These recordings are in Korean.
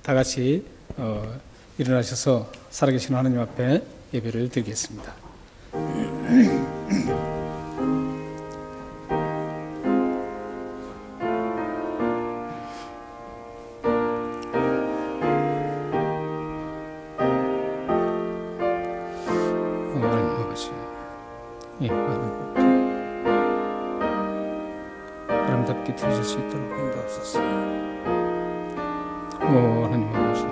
다 같이 일어나셔서 살아계신 하나님 앞에 예배를 드리겠습니다. 하나님 아버지, 아름답게 드릴 수 있도록 인도하소서. 하나님 아버지,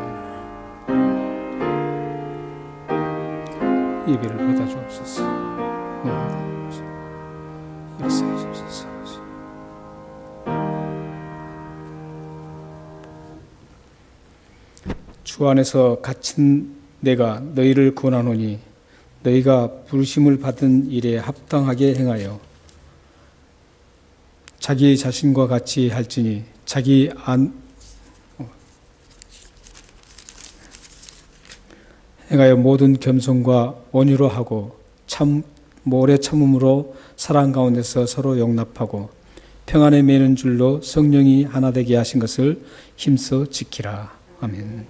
예배를 받아 주옵소서. 하나님 아버지, 역사해 주옵소서. 주 안에서 갇힌 내가 너희를 구원하노니 너희가 부르심을 받은 일에 합당하게 행하여 자기 자신과 같이 할지니 자기 행하여 모든 겸손과 온유로 하고 오래 참음으로 사랑 가운데서 서로 용납하고 평안에 매는 줄로 성령이 하나 되게 하신 것을 힘써 지키라. 아멘.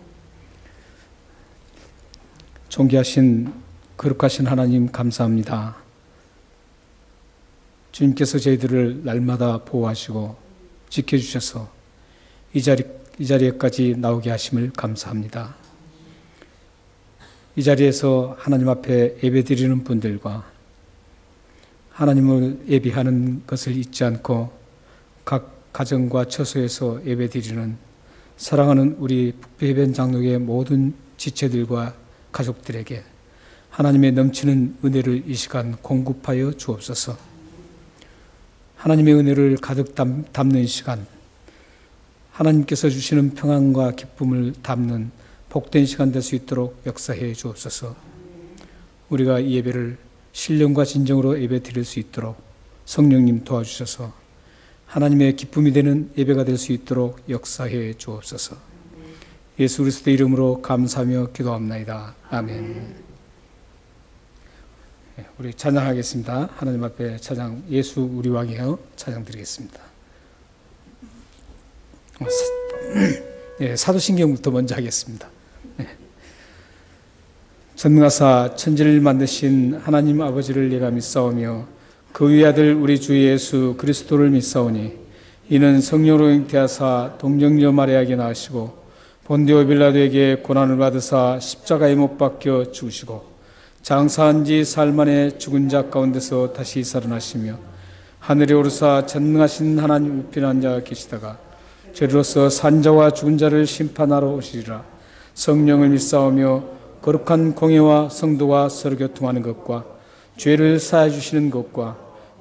존귀하신 거룩하신 하나님 감사합니다. 주님께서 저희들을 날마다 보호하시고 지켜주셔서 이 자리에까지 나오게 하심을 감사합니다. 이 자리에서 하나님 앞에 예배드리는 분들과 하나님을 예비하는 것을 잊지 않고 각 가정과 처소에서 예배드리는 사랑하는 우리 북부해변 장로의 모든 지체들과 가족들에게 하나님의 넘치는 은혜를 이 시간 공급하여 주옵소서. 하나님의 은혜를 가득 담는 시간, 하나님께서 주시는 평안과 기쁨을 담는 복된 시간 될 수 있도록 역사해 주옵소서. 우리가 이 예배를 신령과 진정으로 예배 드릴 수 있도록 성령님 도와주셔서 하나님의 기쁨이 되는 예배가 될 수 있도록 역사해 주옵소서. 예수 그리스도의 이름으로 감사하며 기도합나이다. 아멘. 우리 찬양하겠습니다. 하나님 앞에 찬양, 예수 우리 왕이여 찬양 드리겠습니다. 사도신경부터 먼저 하겠습니다. 전능하사 천지를 만드신 하나님 아버지를 내가 믿사오며 그 위의 아들 우리 주 예수 그리스도를 믿사오니 이는 성령으로 잉태하사 동정녀 마리아에게 낳으시고 본디오 빌라도에게 고난을 받으사 십자가에 못 박혀 죽으시고 장사한 지 사흘 만에 죽은 자 가운데서 다시 살아나시며 하늘에 오르사 전능하신 하나님 우편에 앉아 계시다가 저리로서 산자와 죽은 자를 심판하러 오시리라. 성령을 믿사오며 거룩한 공예와 성도가 서로 교통하는 것과 죄를 사해 주시는 것과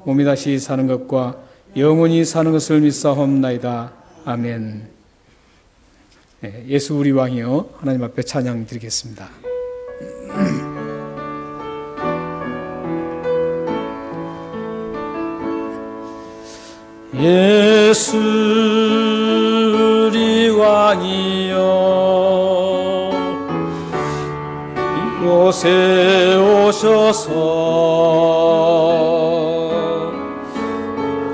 몸이 다시 사는 것과 영원히 사는 것을 믿사옵나이다. 아멘. 예수 우리 왕이여 하나님 앞에 찬양 드리겠습니다. 예수 우리 왕이여 이곳에 오셔서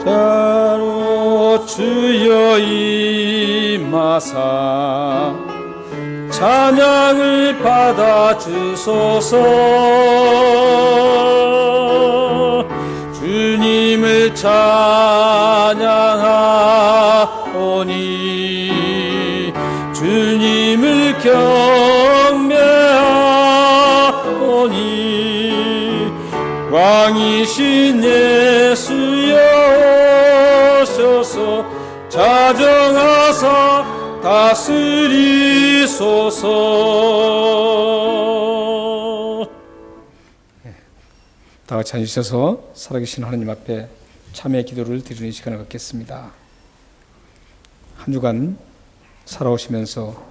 자로 주여 임하사 찬양을 받아 주소서. 주님을 찬양하오니 주님을 경배하오니 왕이신 예수여 오셔서 자정하사 다스리소서. 다 같이 앉으셔서 살아계신 하나님 앞에 참회 기도를 드리는 시간을 갖겠습니다. 한 주간 살아오시면서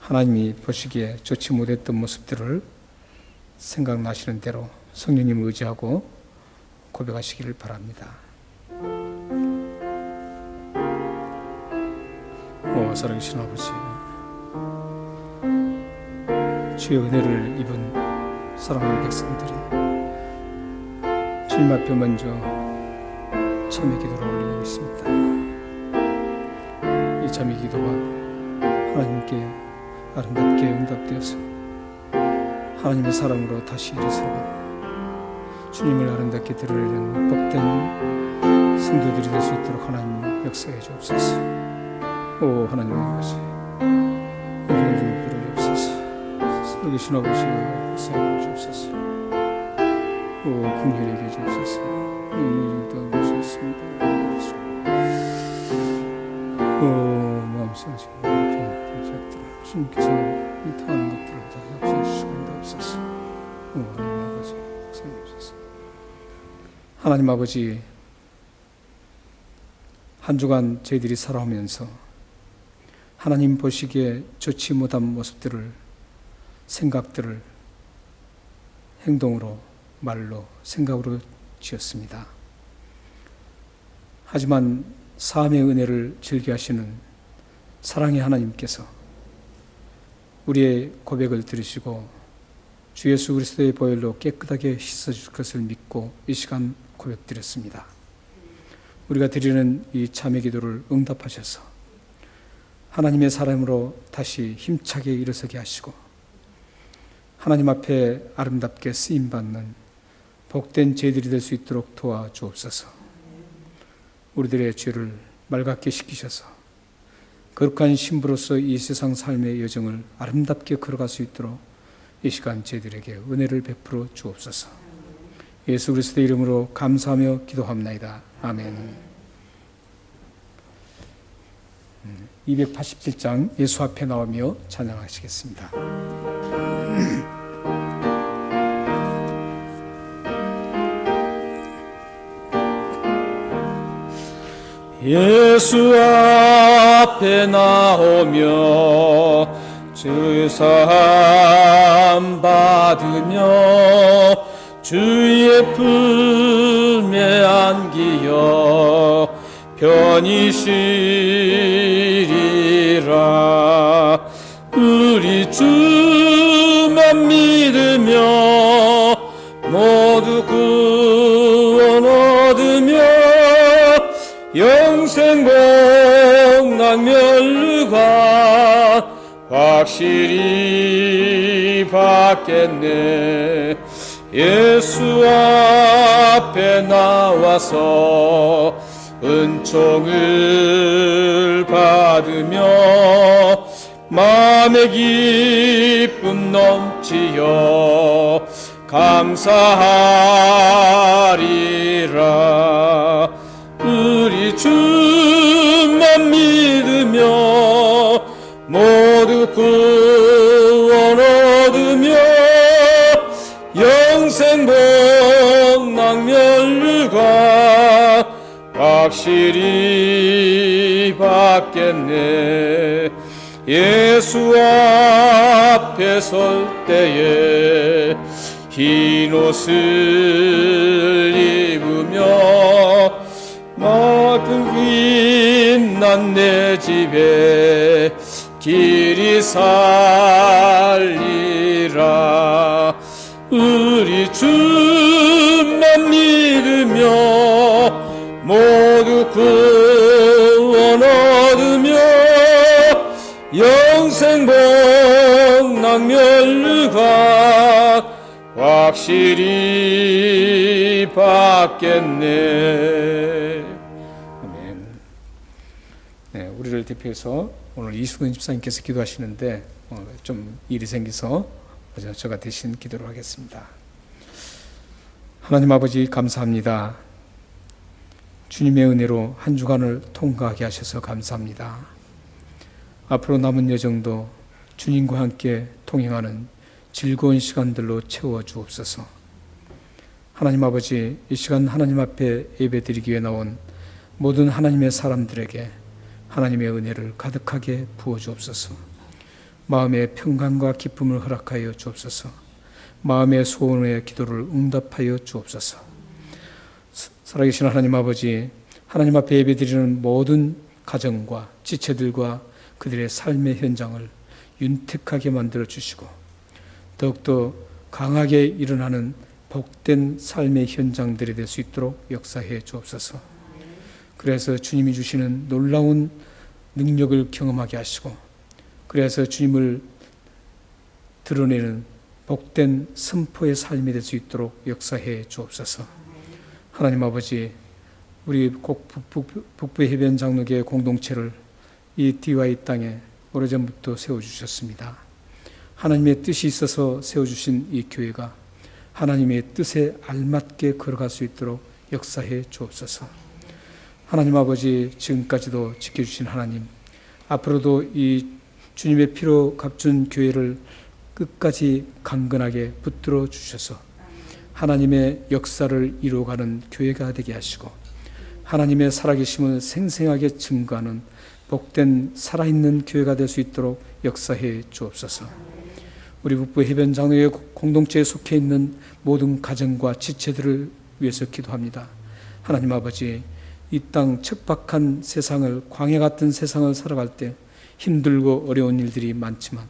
하나님이 보시기에 좋지 못했던 모습들을 생각나시는 대로 성령님을 의지하고 고백하시기를 바랍니다. 살아계신 아버지, 주의 은혜를 입은 사랑하는 백성들이 주님 앞에 먼저 참회 기도를 올리고 있습니다. 이 참회 기도가 하나님께 아름답게 응답되어서 하나님의 사람으로 다시 일어서고 주님을 아름답게 드러내는 복된 성도들이 될 수 있도록 하나님 역사해 주옵소서. 오 하나님 아버지, 우리를 좀 부르옵소서. 살아계신 아버지 역사해 주옵소서. 오 긍휼히 여겨 주옵소서. 은혜를 당하셨습니다. 오 마음속에 주님께서 이 타하는 것들을 다 역사해 주시고 인도하옵소서. 오 하나님 아버지 역사해 주옵소서. 하나님 아버지, 한 주간 저희들이 살아오면서 하나님 보시기에 좋지 못한 모습들을, 생각들을 행동으로, 말로, 생각으로 지었습니다. 하지만 사함의 은혜를 즐겨하시는 사랑의 하나님께서 우리의 고백을 들으시고 주 예수 그리스도의 보혈로 깨끗하게 씻어줄 것을 믿고 이 시간 고백드렸습니다. 우리가 드리는 이 참회 기도를 응답하셔서 하나님의 사람으로 다시 힘차게 일어서게 하시고 하나님 앞에 아름답게 쓰임받는 복된 저희들이 될 수 있도록 도와주옵소서. 우리들의 죄를 맑게 씻기셔서 거룩한 신부로서 이 세상 삶의 여정을 아름답게 걸어갈 수 있도록 이 시간 저희들에게 은혜를 베풀어 주옵소서. 예수 그리스도의 이름으로 감사하며 기도합나이다. 아멘. 287장 예수 앞에 나오며 찬양하시겠습니다. 예수 앞에 나오며 주 사함 받으며 주의 품에 안기어 편히 쉬리라. 우리 주만 믿으며 모두 구원 얻으며 영생 복락 멸류관 확실히 받겠네. 예수 앞에 나와서 은총을 받으며 마음의 기쁨 넘치어 감사하리라. 우리 주만 믿으며 모두 구원 얻으며 영생 복락 멸류관 확실히 받겠네. 예수 앞에 설 때에 흰 옷을 입으며 마그 빛난 내 집에 길이 살리라. 우리 주만 믿으며 모두 구원 얻으며 영생 복락 멸류관 확실히 받겠네. 아멘. 네, 우리를 대표해서 오늘 이수근 집사님께서 기도하시는데 좀 일이 생겨서 제가 대신 기도를 하겠습니다. 하나님 아버지 감사합니다. 주님의 은혜로 한 주간을 통과하게 하셔서 감사합니다. 앞으로 남은 여정도 주님과 함께 동행하는 즐거운 시간들로 채워 주옵소서. 하나님 아버지, 이 시간 하나님 앞에 예배드리기 위해 나온 모든 하나님의 사람들에게 하나님의 은혜를 가득하게 부어 주옵소서. 마음의 평강과 기쁨을 허락하여 주옵소서. 마음의 소원의 기도를 응답하여 주옵소서. 살아계신 하나님 아버지, 하나님 앞에 예배드리는 모든 가정과 지체들과 그들의 삶의 현장을 윤택하게 만들어 주시고 더욱더 강하게 일어나는 복된 삶의 현장들이 될 수 있도록 역사해 주옵소서. 그래서 주님이 주시는 놀라운 능력을 경험하게 하시고 그래서 주님을 드러내는 복된 선포의 삶이 될 수 있도록 역사해 주옵소서. 하나님 아버지, 우리 북부 해변 장로교회 공동체를 이 DY 땅에 오래전부터 세워주셨습니다. 하나님의 뜻이 있어서 세워주신 이 교회가 하나님의 뜻에 알맞게 걸어갈 수 있도록 역사해 주옵소서. 하나님 아버지, 지금까지도 지켜주신 하나님, 앞으로도 이 주님의 피로 값준 교회를 끝까지 강건하게 붙들어 주셔서 하나님의 역사를 이루어가는 교회가 되게 하시고 하나님의 살아계심을 생생하게 증거하는 복된 살아있는 교회가 될 수 있도록 역사해 주옵소서. 우리 북부 해변 장로회 공동체에 속해 있는 모든 가정과 지체들을 위해서 기도합니다. 하나님 아버지, 이 땅 척박한 세상을, 광야 같은 세상을 살아갈 때 힘들고 어려운 일들이 많지만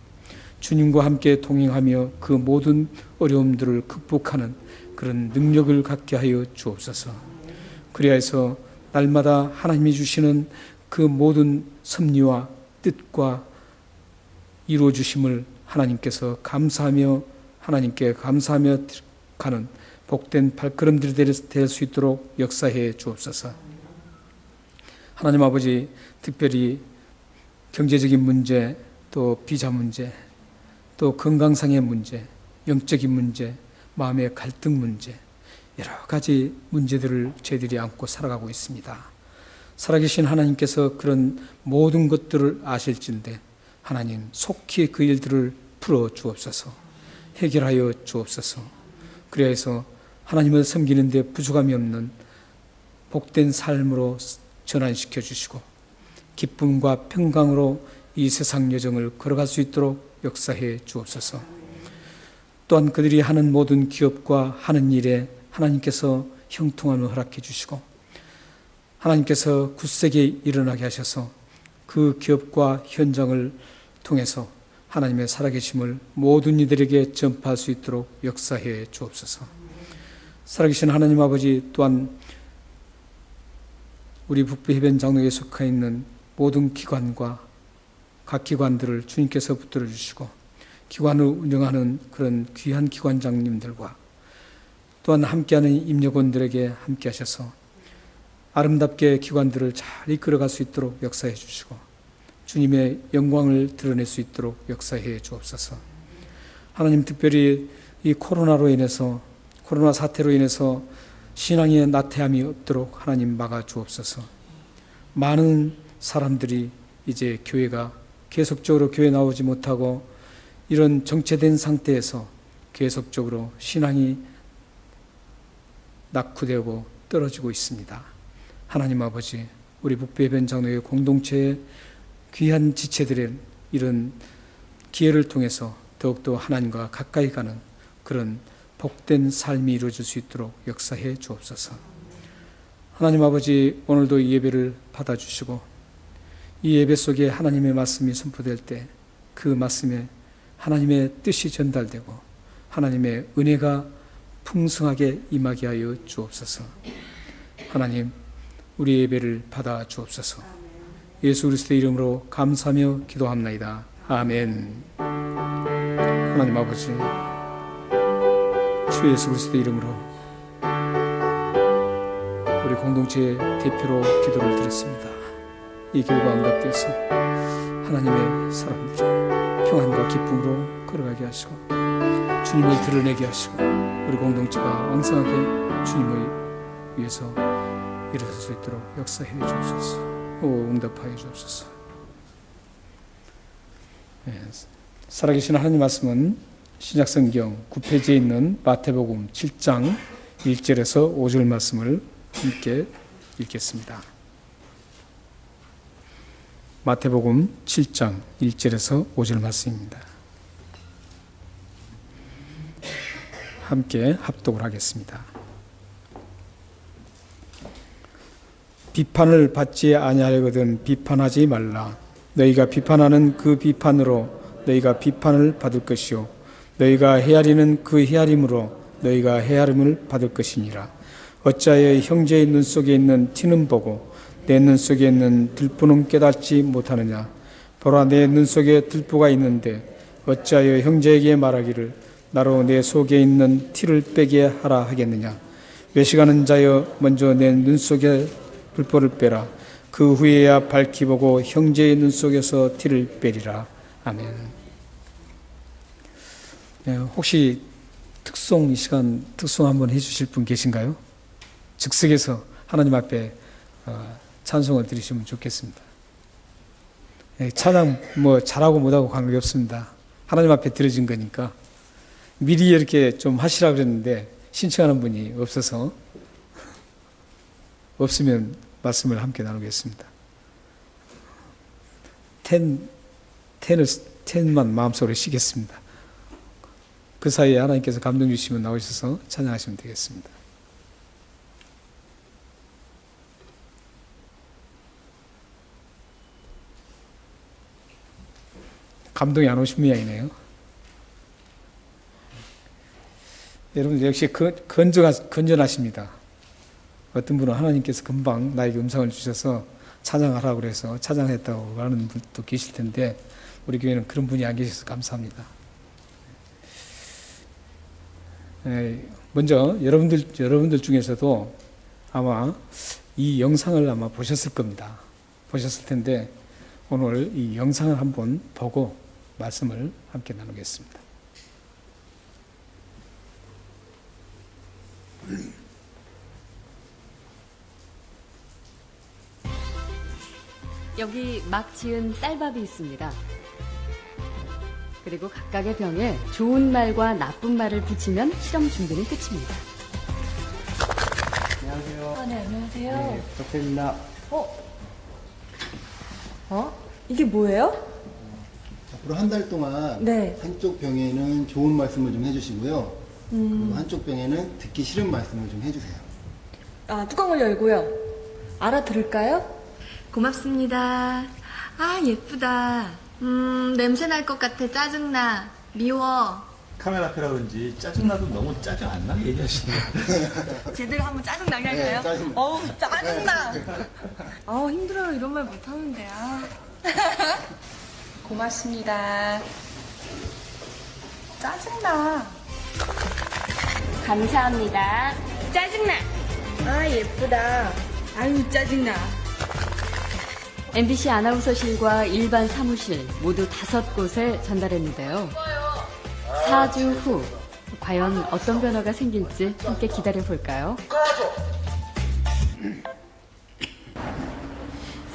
주님과 함께 동행하며 그 모든 어려움들을 극복하는 그런 능력을 갖게 하여 주옵소서. 그리하여서 날마다 하나님이 주시는 그 모든 섭리와 뜻과 이루어 주심을 하나님께서 감사하며 하나님께 감사하며 가는 복된 발걸음들이 될 수 있도록 역사해 주옵소서. 하나님 아버지, 특별히 경제적인 문제, 또 비자 문제, 또 건강상의 문제, 영적인 문제, 마음의 갈등 문제, 여러 가지 문제들을 저희들이 안고 살아가고 있습니다. 살아계신 하나님께서 그런 모든 것들을 아실진데 하나님 속히 그 일들을 풀어 주옵소서. 해결하여 주옵소서. 그래서 하나님을 섬기는 데 부족함이 없는 복된 삶으로 전환시켜 주시고 기쁨과 평강으로 이 세상 여정을 걸어갈 수 있도록 역사해 주옵소서. 또한 그들이 하는 모든 기업과 하는 일에 하나님께서 형통함을 허락해 주시고 하나님께서 굳세게 일어나게 하셔서 그 기업과 현장을 통해서 하나님의 살아계심을 모든 이들에게 전파할 수 있도록 역사해 주옵소서. 살아계신 하나님 아버지, 또한 우리 북부 해변 장로에 속해 있는 모든 기관과 각 기관들을 주님께서 붙들어 주시고 기관을 운영하는 그런 귀한 기관장님들과 또한 함께하는 임역원들에게 함께 하셔서 아름답게 기관들을 잘 이끌어갈 수 있도록 역사해 주시고 주님의 영광을 드러낼 수 있도록 역사해 주옵소서. 하나님, 특별히 이 코로나 사태로 인해서 신앙의 나태함이 없도록 하나님 막아 주옵소서. 많은 사람들이 이제 교회가 계속적으로 교회 나오지 못하고 이런 정체된 상태에서 계속적으로 신앙이 낙후되고 떨어지고 있습니다. 하나님 아버지, 우리 북부 해변 장로회 공동체의 귀한 지체들의 이런 기회를 통해서 더욱더 하나님과 가까이 가는 그런 복된 삶이 이루어질 수 있도록 역사해 주옵소서. 하나님 아버지, 오늘도 이 예배를 받아주시고 이 예배 속에 하나님의 말씀이 선포될 때 그 말씀에 하나님의 뜻이 전달되고 하나님의 은혜가 풍성하게 임하게 하여 주옵소서. 하나님, 우리 예배를 받아 주옵소서. 예수 그리스도의 이름으로 감사하며 기도합나이다. 아멘. 하나님 아버지, 주 예수 그리스도의 이름으로 우리 공동체의 대표로 기도를 드렸습니다. 이 교회가 응답되어서 하나님의 사람들이 평안과 기쁨으로 걸어가게 하시고 주님을 드러내게 하시고 우리 공동체가 왕성하게 주님을 위해서 일어설 수 있도록 역사해 주옵소서. 응답하여 주옵소서. 살아계신 하나님 말씀은 신약성경 9페이지에 있는 마태복음 7장 1절에서 5절 말씀을 함께 읽겠습니다. 마태복음 7장 1절에서 5절 말씀입니다. 함께 합독을 하겠습니다. 비판을 받지 아니하려거든 비판하지 말라. 너희가 비판하는 그 비판으로 너희가 비판을 받을 것이요 너희가 헤아리는 그 헤아림으로 너희가 헤아림을 받을 것이니라. 어찌하여 형제의 눈 속에 있는 티는 보고 내 눈 속에 있는 들보는 깨닫지 못하느냐. 보라, 내 눈 속에 들보가 있는데 어찌하여 형제에게 말하기를 나로 내 속에 있는 티를 빼게 하라 하겠느냐. 외식하는 자여, 먼저 내 눈 속에 불보를 빼라. 그 후에야 밝히 보고 형제의 눈 속에서 티를 빼리라. 아멘. 네, 혹시 특송, 이 시간 특송 한번 해주실 분 계신가요? 즉석에서 하나님 앞에 찬송을 드리시면 좋겠습니다. 네, 찬양 뭐 잘하고 못하고 관계없습니다. 하나님 앞에 드려진 거니까. 미리 이렇게 좀 하시라 그랬는데 신청하는 분이 없어서, 없으면 말씀을 함께 나누겠습니다. 텐만 마음속으로 쉬겠습니다. 그 사이에 하나님께서 감동 주시면 나오셔서 찬양하시면 되겠습니다. 감동이 안 오신 모양이네요. 여러분 역시 건전하십니다. 어떤 분은 하나님께서 금방 나에게 음성을 주셔서 찬양하라고 그래서 찬양했다고 하는 분도 계실 텐데 우리 교회는 그런 분이 안 계셔서 감사합니다. 먼저 여러분들 중에서도 아마 이 영상을 아마 보셨을 겁니다. 보셨을 텐데 오늘 이 영상을 한번 보고 말씀을 함께 나누겠습니다. 여기 막 지은 쌀밥이 있습니다. 그리고 각각의 병에 좋은 말과 나쁜 말을 붙이면 실험 준비는 끝입니다. 안녕하세요. 네, 안녕하세요. 네, 덕태입니다. 이게 뭐예요? 앞으로 한 달 동안 네. 한쪽 병에는 좋은 말씀을 좀 해주시고요. 그리고 한쪽 병에는 듣기 싫은 말씀을 좀 해주세요. 아, 뚜껑을 열고요. 알아들을까요? 고맙습니다. 아, 예쁘다. 냄새 날 것 같아. 짜증나. 미워. 카메라 앞이라 그런지 짜증나도 너무 짜증 안 나게 얘기하시네요. 제대로 한번 짜증나게 할까요? 네, 짜증나. 어우, 짜증나. 아우, 힘들어요. 이런 말 못하는데. 아. 고맙습니다. 짜증나. 감사합니다. 짜증나. 아, 예쁘다. 아유, 짜증나. MBC 아나운서실과 일반 사무실 모두 5곳에 전달했는데요. 4주 후 과연 어떤 변화가 생길지 함께 기다려 볼까요?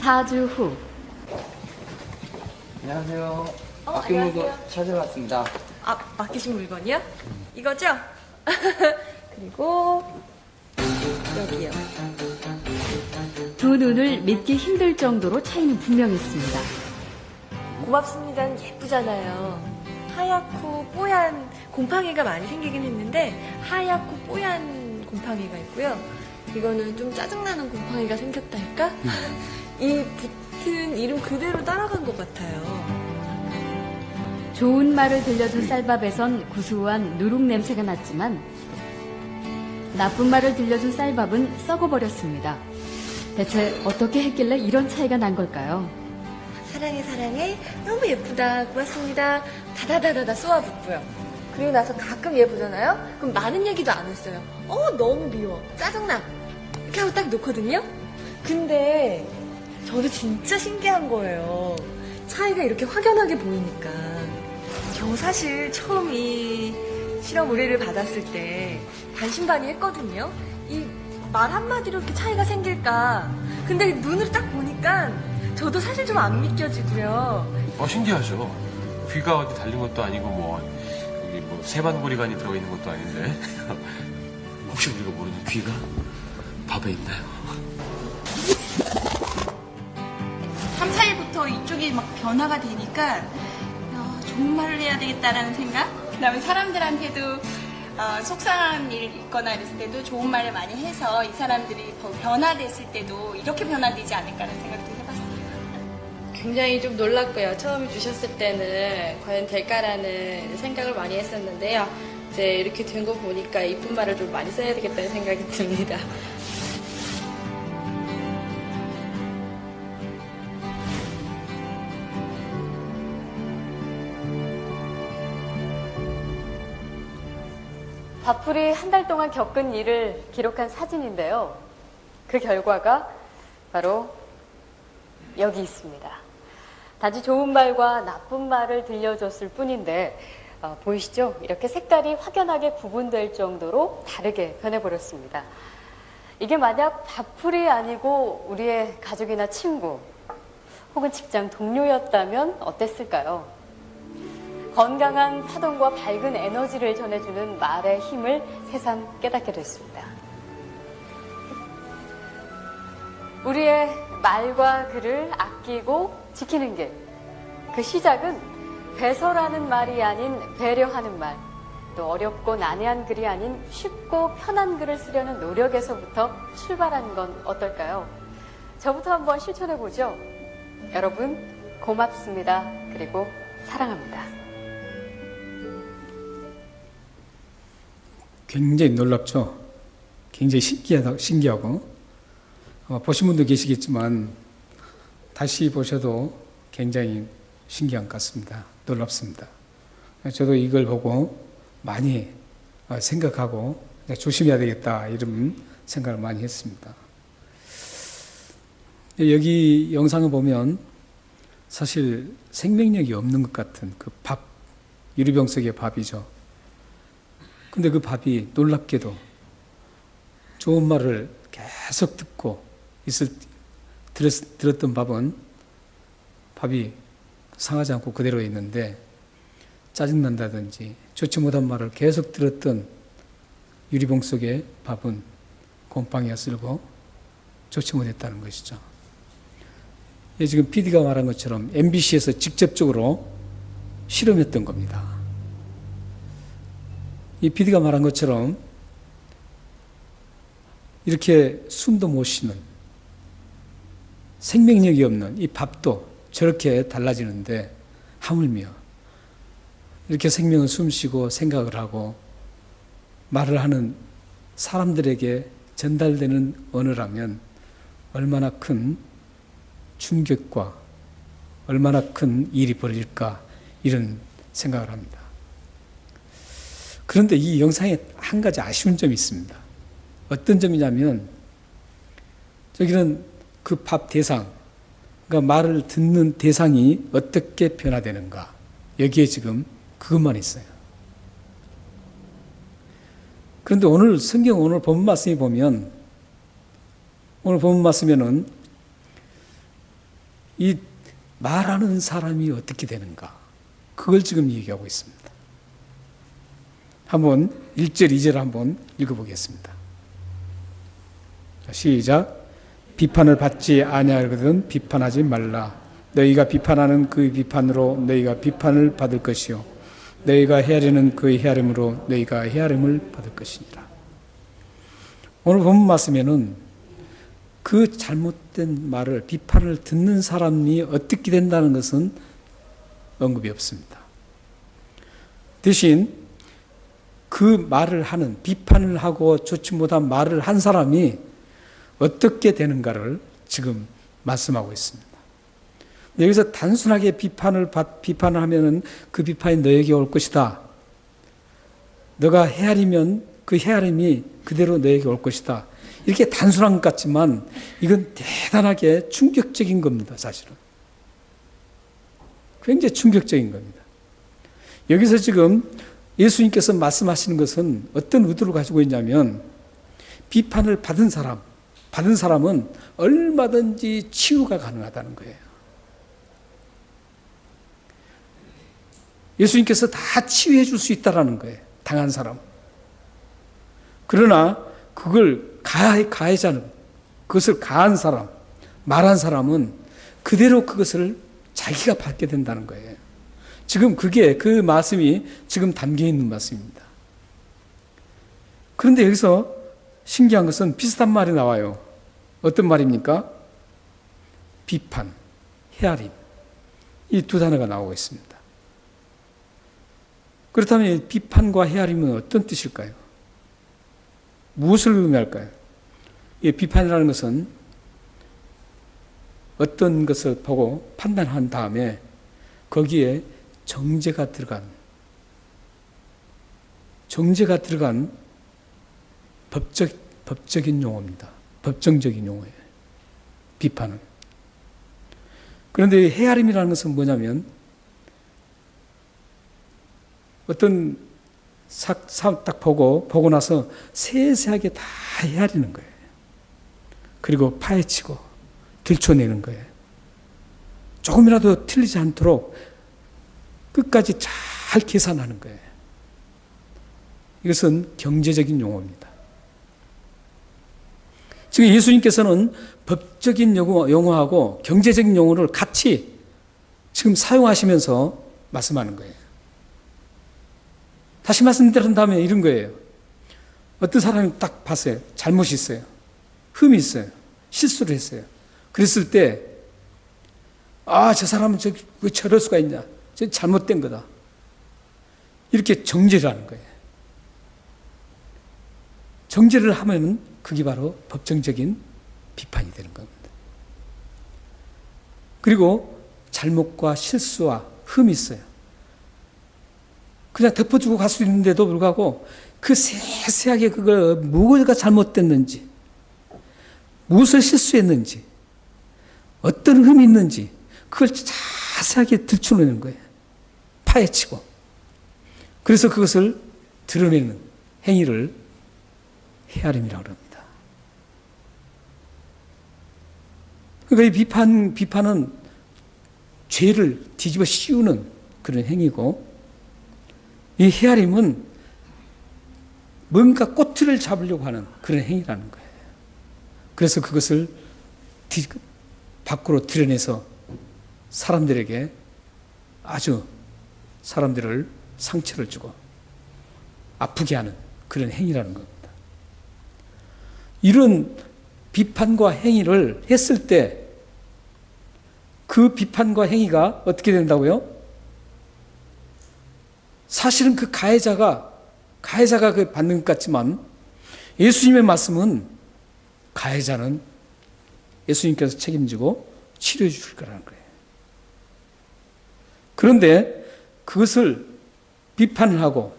4주 후 안녕하세요. 맡긴 물건 찾아왔습니다. 아, 맡기신 물건이요? 이거죠? 그리고 여기요. 두 눈을 믿기 힘들 정도로 차이는 분명했습니다. 고맙습니다는 예쁘잖아요. 하얗고 뽀얀 곰팡이가 많이 생기긴 했는데 하얗고 뽀얀 곰팡이가 있고요. 이거는 좀 짜증나는 곰팡이가 생겼달까? 이 붙은 이름 그대로 따라간 것 같아요. 좋은 말을 들려준 쌀밥에선 구수한 누룩 냄새가 났지만 나쁜 말을 들려준 쌀밥은 썩어버렸습니다. 대체 어떻게 했길래 이런 차이가 난 걸까요? 사랑해 사랑해 너무 예쁘다 고맙습니다 다다다다다 쏘아붙고요. 그리고 나서 가끔 얘 보잖아요. 그럼 많은 얘기도 안 했어요. 너무 미워 짜증나 이렇게 하고 딱 놓거든요. 근데 저도 진짜 신기한 거예요. 차이가 이렇게 확연하게 보이니까. 저 사실 처음 이 실험 의뢰를 받았을 때 반신반의했거든요. 이 말 한마디로 이렇게 차이가 생길까. 근데 눈으로 딱 보니까 저도 사실 좀 안 믿겨지고요. 신기하죠. 귀가 어디 달린 것도 아니고 여기 세반고리관이 들어있는 것도 아닌데 혹시 우리가 모르는 귀가 밥에 있나요? 3, 4일부터 이쪽이 막 변화가 되니까 좋은 말을 해야 되겠다라는 생각? 그 다음에 사람들한테도 속상한 일 있거나 이랬을 때도 좋은 말을 많이 해서 이 사람들이 더 변화됐을 때도 이렇게 변화되지 않을까라는 생각도 해봤어요. 굉장히 좀 놀랐고요. 처음에 주셨을 때는 과연 될까라는 생각을 많이 했었는데요. 이제 이렇게 된 거 보니까 이쁜 말을 좀 많이 써야 되겠다는 생각이 듭니다. 밥풀이 한 달 동안 겪은 일을 기록한 사진인데요. 그 결과가 바로 여기 있습니다. 단지 좋은 말과 나쁜 말을 들려줬을 뿐인데 보이시죠? 이렇게 색깔이 확연하게 구분될 정도로 다르게 변해버렸습니다. 이게 만약 밥풀이 아니고 우리의 가족이나 친구 혹은 직장 동료였다면 어땠을까요? 건강한 파동과 밝은 에너지를 전해주는 말의 힘을 새삼 깨닫게 됐습니다. 우리의 말과 글을 아끼고 지키는 길, 그 시작은 배설하는 말이 아닌 배려하는 말, 또 어렵고 난해한 글이 아닌 쉽고 편한 글을 쓰려는 노력에서부터 출발한 건 어떨까요? 저부터 한번 실천해보죠. 여러분 고맙습니다. 그리고 사랑합니다. 굉장히 놀랍죠? 굉장히 신기하고 보신 분도 계시겠지만 다시 보셔도 굉장히 신기한 것 같습니다. 놀랍습니다. 저도 이걸 보고 많이 생각하고 조심해야 되겠다 이런 생각을 많이 했습니다. 여기 영상을 보면 사실 생명력이 없는 것 같은 그 밥, 유리병 속의 밥이죠. 근데 그 밥이 놀랍게도 좋은 말을 계속 듣고 들었던 밥이 상하지 않고 그대로 있는데 짜증난다든지 좋지 못한 말을 계속 들었던 유리병 속의 밥은 곰팡이가 쓸고 좋지 못했다는 것이죠. 지금 PD가 말한 것처럼 MBC에서 직접적으로 실험했던 겁니다. 이 PD가 말한 것처럼 이렇게 숨도 못 쉬는 생명력이 없는 이 밥도 저렇게 달라지는데 하물며 이렇게 생명을 숨쉬고 생각을 하고 말을 하는 사람들에게 전달되는 언어라면 얼마나 큰 충격과 얼마나 큰 일이 벌어질까 이런 생각을 합니다. 그런데 이 영상에 한 가지 아쉬운 점이 있습니다. 어떤 점이냐면 저기는 그 밥 대상, 그러니까 말을 듣는 대상이 어떻게 변화되는가 여기에 지금 그것만 있어요. 그런데 오늘 성경 오늘 본문 말씀에 보면 오늘 본문 말씀에는 이 말하는 사람이 어떻게 되는가 그걸 지금 얘기하고 있습니다. 한번 1절, 2절 한번 읽어보겠습니다. 시작. 비판을 받지 아니하거든 비판하지 말라. 너희가 비판하는 그 비판으로 너희가 비판을 받을 것이요 너희가 헤아리는 그 헤아림으로 너희가 헤아림을 받을 것이니라. 오늘 본문 말씀에는 그 잘못된 말을 비판을 듣는 사람이 어떻게 된다는 것은 언급이 없습니다. 대신 그 말을 하는 비판을 하고 좋지 못한 말을 한 사람이 어떻게 되는가를 지금 말씀하고 있습니다. 여기서 단순하게 비판을 하면은 그 비판이 너에게 올 것이다. 너가 헤아리면 그 헤아림이 그대로 너에게 올 것이다. 이렇게 단순한 것 같지만 이건 대단하게 충격적인 겁니다, 사실은. 굉장히 충격적인 겁니다. 여기서 지금 예수님께서 말씀하시는 것은 어떤 의도를 가지고 있냐면 비판을 받은 사람은 얼마든지 치유가 가능하다는 거예요. 예수님께서 다 치유해 줄 수 있다는 거예요. 당한 사람. 그러나 그걸 가해자는 그것을 가한 사람, 말한 사람은 그대로 그것을 자기가 받게 된다는 거예요. 지금 그게 그 말씀이 지금 담겨 있는 말씀입니다. 그런데 여기서 신기한 것은 비슷한 말이 나와요. 어떤 말입니까? 비판, 헤아림. 이 두 단어가 나오고 있습니다. 그렇다면 비판과 헤아림은 어떤 뜻일까요? 무엇을 의미할까요? 이 비판이라는 것은 어떤 것을 보고 판단한 다음에 거기에 정죄가 들어간 정제가 들어간 법적인 용어입니다. 법정적인 용어예요. 비판은. 그런데 헤아림이라는 것은 뭐냐면 어떤 사람 딱 보고 나서 세세하게 다 헤아리는 거예요. 그리고 파헤치고 들춰내는 거예요. 조금이라도 틀리지 않도록 끝까지 잘 계산하는 거예요. 이것은 경제적인 용어입니다. 지금 예수님께서는 법적인 용어하고 경제적인 용어를 같이 지금 사용하시면서 말씀하는 거예요. 다시 말씀드린다면 이런 거예요. 어떤 사람이 딱 봤어요. 잘못이 있어요. 흠이 있어요. 실수를 했어요. 그랬을 때, 저 사람은 왜 저럴 수가 있냐. 저 잘못된 거다. 이렇게 정죄를 하는 거예요. 정죄를 하면 그게 바로 법정적인 비판이 되는 겁니다. 그리고 잘못과 실수와 흠이 있어요. 그냥 덮어주고 갈 수 있는데도 불구하고 그 세세하게 그걸 뭐가 잘못됐는지, 무엇을 실수했는지, 어떤 흠이 있는지 그걸 자세하게 들춰내는 거예요. 파헤치고. 그래서 그것을 드러내는 행위를 헤아림이라고 합니다. 그러니까 이 비판은 죄를 뒤집어 씌우는 그런 행위고, 이 헤아림은 뭔가 꼬투리를 잡으려고 하는 그런 행위라는 거예요. 그래서 그것을 밖으로 드러내서 사람들에게 아주 사람들을 상처를 주고 아프게 하는 그런 행위라는 겁니다. 이런 비판과 행위를 했을 때 그 비판과 행위가 어떻게 된다고요? 사실은 그 가해자가 그 받는 것 같지만 예수님의 말씀은 가해자는 예수님께서 책임지고 치료해 주실 거라는 거예요. 그런데 그것을 비판을 하고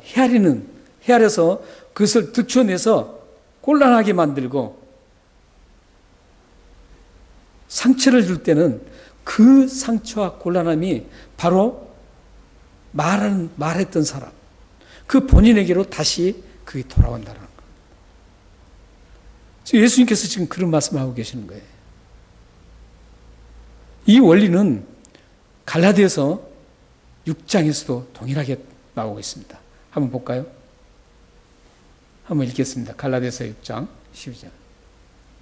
헤아려서 그것을 들춰내서 곤란하게 만들고 상처를 줄 때는 그 상처와 곤란함이 바로 말했던 사람, 그 본인에게로 다시 그게 돌아온다는 거예요. 예수님께서 지금 그런 말씀을 하고 계시는 거예요. 이 원리는 갈라디아서 6장에서도 동일하게 나오고 있습니다. 한번 볼까요? 한번 읽겠습니다. 갈라디아서 6장 12절.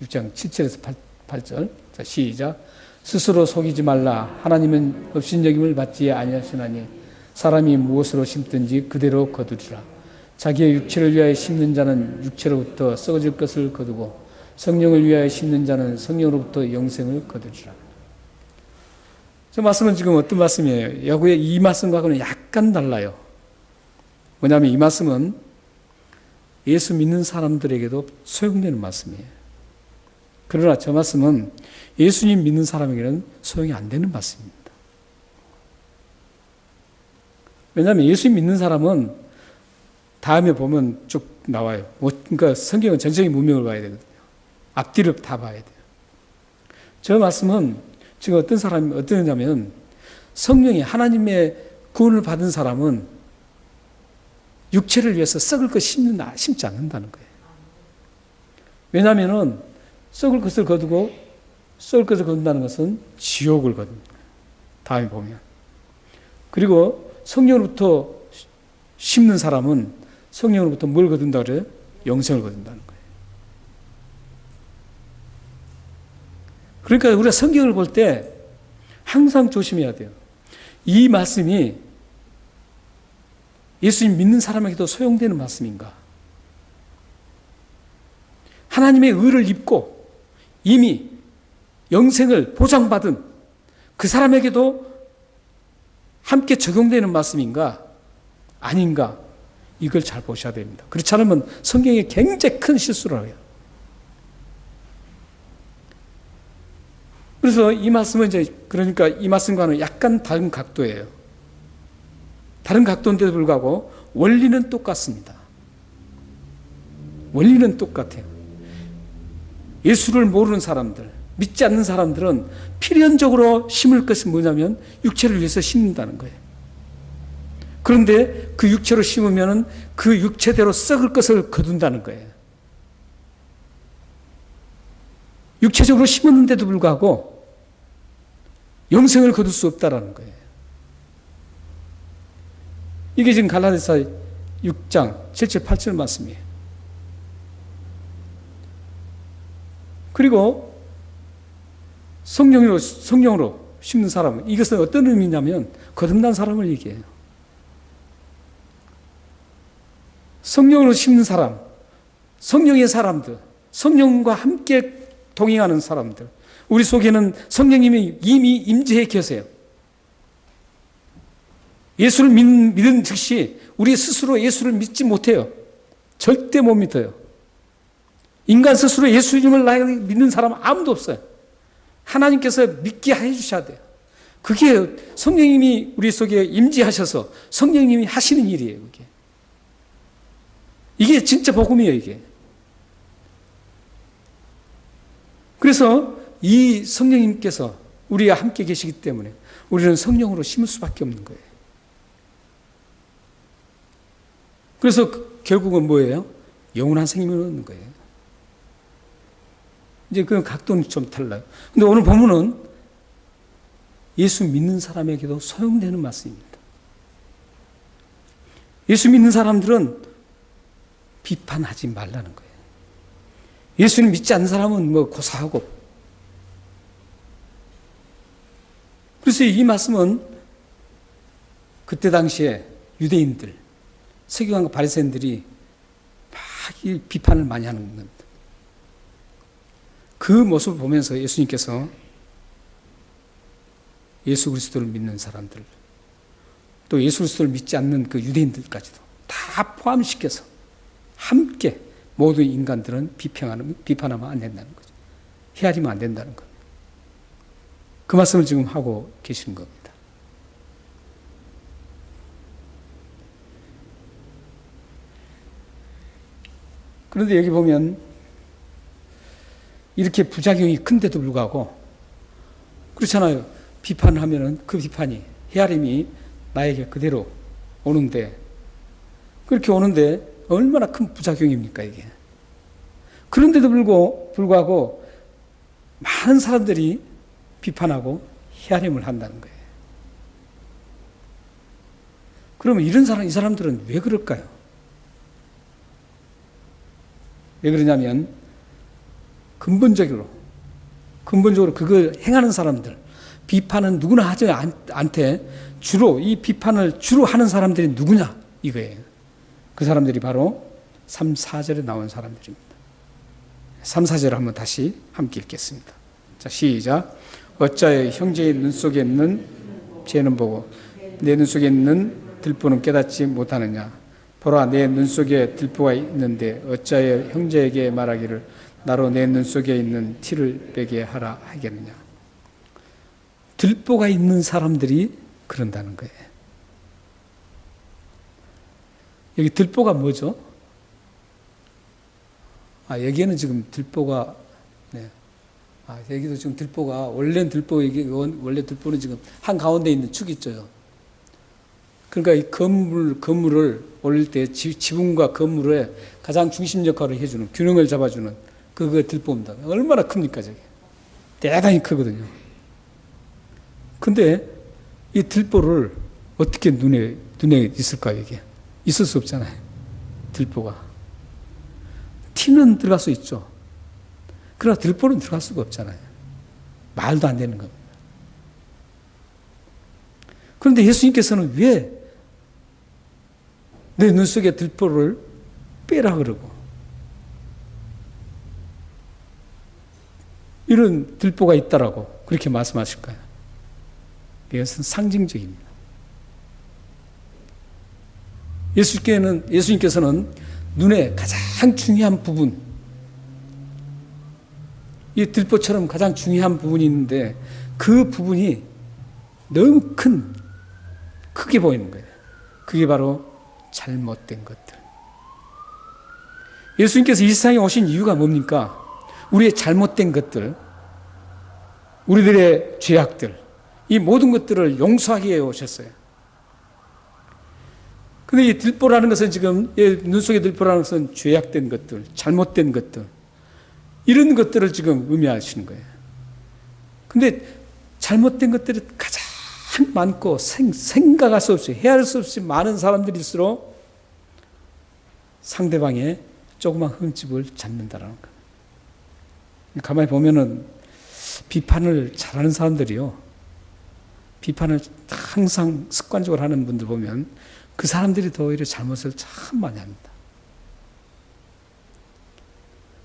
6장 7절에서 8절. 자, 시작. 스스로 속이지 말라. 하나님은 업신여김을 받지 아니하시나니 사람이 무엇으로 심든지 그대로 거두리라. 자기의 육체를 위하여 심는 자는 육체로부터 썩어질 것을 거두고 성령을 위하여 심는 자는 성령으로부터 영생을 거두리라. 저 말씀은 지금 어떤 말씀이에요? 야구의 이 말씀과는 약간 달라요. 뭐냐면 이 말씀은 예수 믿는 사람들에게도 소용되는 말씀이에요. 그러나 저 말씀은 예수님 믿는 사람에게는 소용이 안 되는 말씀입니다. 왜냐하면 예수님 믿는 사람은 다음에 보면 쭉 나와요. 그러니까 성경은 전적인 문맥을 봐야 되거든요. 앞뒤를 다 봐야 돼요. 저 말씀은 지금 어떤 사람이 어떠냐면 성령이 하나님의 구원을 받은 사람은 육체를 위해서 썩을 것 심지 않는다는 거예요. 왜냐하면 썩을 것을 거둔다는 것은 지옥을 거둔다. 다음에 보면. 그리고 성령으로부터 심는 사람은 성령으로부터 뭘 거둔다 그래요? 영생을 거둔다는 거예요. 그러니까 우리가 성경을 볼 때 항상 조심해야 돼요. 이 말씀이 예수님 믿는 사람에게도 소용되는 말씀인가? 하나님의 의를 입고 이미 영생을 보장받은 그 사람에게도 함께 적용되는 말씀인가? 아닌가? 이걸 잘 보셔야 됩니다. 그렇지 않으면 성경에 굉장히 큰 실수를 해요. 그래서 이 말씀은 그러니까 이 말씀과는 약간 다른 각도예요. 다른 각도인데도 불구하고 원리는 똑같습니다. 원리는 똑같아요. 예수를 모르는 사람들, 믿지 않는 사람들은 필연적으로 심을 것이 뭐냐면 육체를 위해서 심는다는 거예요. 그런데 그 육체로 심으면 그 육체대로 썩을 것을 거둔다는 거예요. 육체적으로 심었는데도 불구하고 영생을 거둘 수 없다라는 거예요. 이게 지금 갈라디아서 6장 7절 8절 말씀이에요. 그리고 성령으로 심는 사람은, 이것은 어떤 의미냐면 거듭난 사람을 얘기해요. 성령으로 심는 사람, 성령의 사람들, 성령과 함께 동행하는 사람들, 우리 속에는 성령님이 이미 임재해 계세요. 예수를 믿은 즉시 우리 스스로 예수를 믿지 못해요. 절대 못 믿어요. 인간 스스로 예수님을 믿는 사람은 아무도 없어요. 하나님께서 믿게 해주셔야 돼요. 그게 성령님이 우리 속에 임재하셔서 성령님이 하시는 일이에요. 이게 진짜 복음이에요. 이게. 그래서 이 성령님께서 우리와 함께 계시기 때문에 우리는 성령으로 심을 수밖에 없는 거예요. 그래서 결국은 뭐예요? 영원한 생명을 얻는 거예요. 이제 그 각도는 좀 달라요. 근데 오늘 본문은 예수 믿는 사람에게도 소용되는 말씀입니다. 예수 믿는 사람들은 비판하지 말라는 거예요. 예수님 믿지 않는 사람은 뭐 고사하고. 그래서 이 말씀은 그때 당시에 유대인들, 서기관과 바리새인들이 막 이 비판을 많이 하는 겁니다. 그 모습을 보면서 예수님께서 예수 그리스도를 믿는 사람들, 또 예수 그리스도를 믿지 않는 그 유대인들까지도 다 포함시켜서 함께 모든 인간들은 비판하면 안 된다는 거죠. 헤아리면 안 된다는 겁니다. 그 말씀을 지금 하고 계시는 겁니다. 그런데 여기 보면 이렇게 부작용이 큰데도 불구하고 그렇잖아요. 비판을 하면은 그 비판이, 헤아림이 나에게 그대로 오는데, 그렇게 오는데 얼마나 큰 부작용입니까, 이게. 그런데도 불구하고 많은 사람들이 비판하고 헤아림을 한다는 거예요. 그러면 이 사람들은 왜 그럴까요? 왜 그러냐면 근본적으로 그걸 행하는 사람들, 비판은 누구나 하지 않되 주로 이 비판을 주로 하는 사람들이 누구냐 이거예요. 그 사람들이 바로 3, 4절에 나온 사람들입니다. 3, 4절 한번 다시 함께 읽겠습니다. 자, 시작. 어찌하여 형제의 눈 속에 있는 죄는 보고 내 눈 속에 있는 들보는 깨닫지 못하느냐. 보라, 내 눈 속에 들보가 있는데 어찌하여 형제에게 말하기를 나로 내 눈 속에 있는 티를 빼게 하라 하겠느냐. 들보가 있는 사람들이 그런다는 거예요. 여기 들보가 뭐죠? 여기에는 지금 들보가, 네. 여기도 지금 들보가, 원래 들보는 지금 한가운데 있는 축이 있죠. 그러니까 이 건물을 올릴 때 지붕과 건물에 가장 중심 역할을 해주는, 균형을 잡아주는 그거 들보입니다. 얼마나 큽니까, 저게? 대단히 크거든요. 근데 이 들보를 어떻게 눈에 있을까요, 이게? 있을 수 없잖아요. 들보가. 티는 들어갈 수 있죠. 그러나 들보는 들어갈 수가 없잖아요. 말도 안 되는 겁니다. 그런데 예수님께서는 왜 내 눈 속에 들보를 빼라 그러고 이런 들보가 있다라고 그렇게 말씀하실까요? 이것은 상징적입니다. 예수님께서는 눈의 가장 중요한 부분, 이 들보처럼 가장 중요한 부분이 있는데 그 부분이 너무 크게 보이는 거예요. 그게 바로 잘못된 것들. 예수님께서 이 세상에 오신 이유가 뭡니까? 우리의 잘못된 것들, 우리들의 죄악들, 이 모든 것들을 용서하기 위해 오셨어요. 근데 이 들보라는 것은 지금, 눈 속에 들보라는 것은 죄악된 것들, 잘못된 것들, 이런 것들을 지금 의미하시는 거예요. 근데 잘못된 것들이 가장 많고 생각할 수 없이, 헤아릴 수 없이 많은 사람들일수록 상대방의 조그만 흠집을 잡는다는 거예요. 가만히 보면은 비판을 잘하는 사람들이요, 비판을 항상 습관적으로 하는 분들 보면 그 사람들이 더 오히려 잘못을 참 많이 합니다.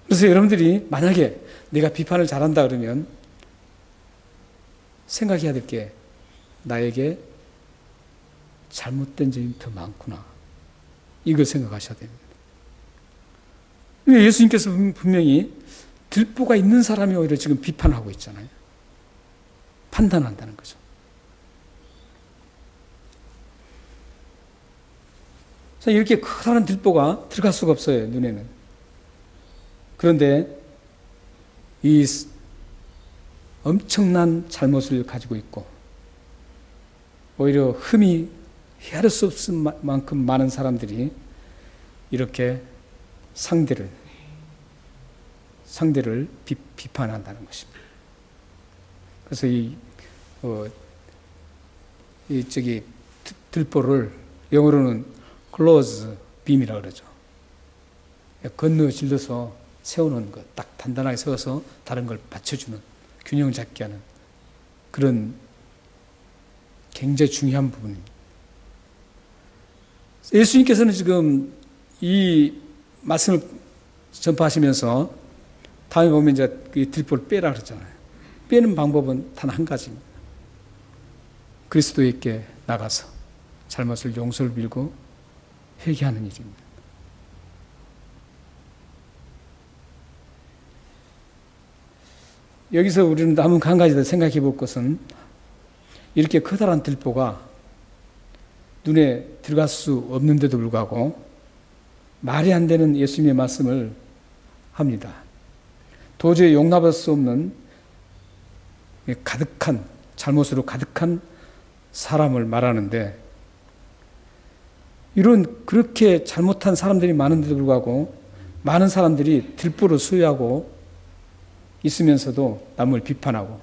그래서 여러분들이 만약에 내가 비판을 잘한다 그러면 생각해야 될 게, 나에게 잘못된 점이 더 많구나, 이걸 생각하셔야 됩니다. 예수님께서 분명히 들보가 있는 사람이 오히려 지금 비판하고 있잖아요. 판단한다는 거죠. 이렇게 커다란 들보가 들어갈 수가 없어요, 눈에는. 그런데 이 엄청난 잘못을 가지고 있고 오히려 흠이 헤아릴 수 없을 만큼 많은 사람들이 이렇게 상대를 비판한다는 것입니다. 그래서 들보를 영어로는 close beam이라고 그러죠. 건너 질러서 세우는 것, 딱 단단하게 세워서 다른 걸 받쳐주는, 균형 잡게 하는 그런 굉장히 중요한 부분입니다. 예수님께서는 지금 이 말씀을 전파하시면서 다음에 보면 이제 이 들보를 빼라 그러잖아요. 빼는 방법은 단 한 가지입니다. 그리스도에게 나가서 잘못을 용서를 빌고 회개하는 일입니다. 여기서 우리는 남은 한 가지 더 생각해 볼 것은, 이렇게 커다란 들보가 눈에 들어갈 수 없는데도 불구하고 말이 안 되는 예수님의 말씀을 합니다. 도저히 용납할 수 없는 가득한, 잘못으로 가득한 사람을 말하는데, 이런 그렇게 잘못한 사람들이 많은데도 불구하고 많은 사람들이 들보를 소유하고 있으면서도 남을 비판하고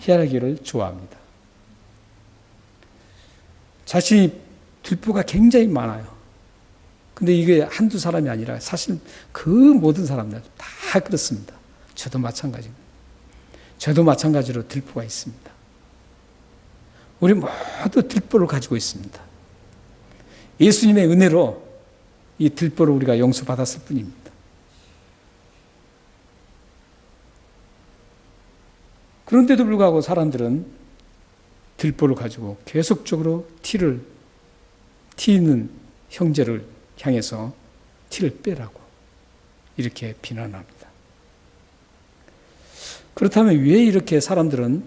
헤아리기를 좋아합니다. 자신이 들보가 굉장히 많아요. 근데 이게 한두 사람이 아니라 사실 그 모든 사람들 다 그렇습니다. 저도 마찬가지입니다. 저도 마찬가지로 들보가 있습니다. 우리 모두 들보를 가지고 있습니다. 예수님의 은혜로 이 들보를 우리가 용서받았을 뿐입니다. 그런데도 불구하고 사람들은 들보를 가지고 계속적으로 티 있는 형제를 향해서 티를 빼라고 이렇게 비난합니다. 그렇다면 왜 이렇게 사람들은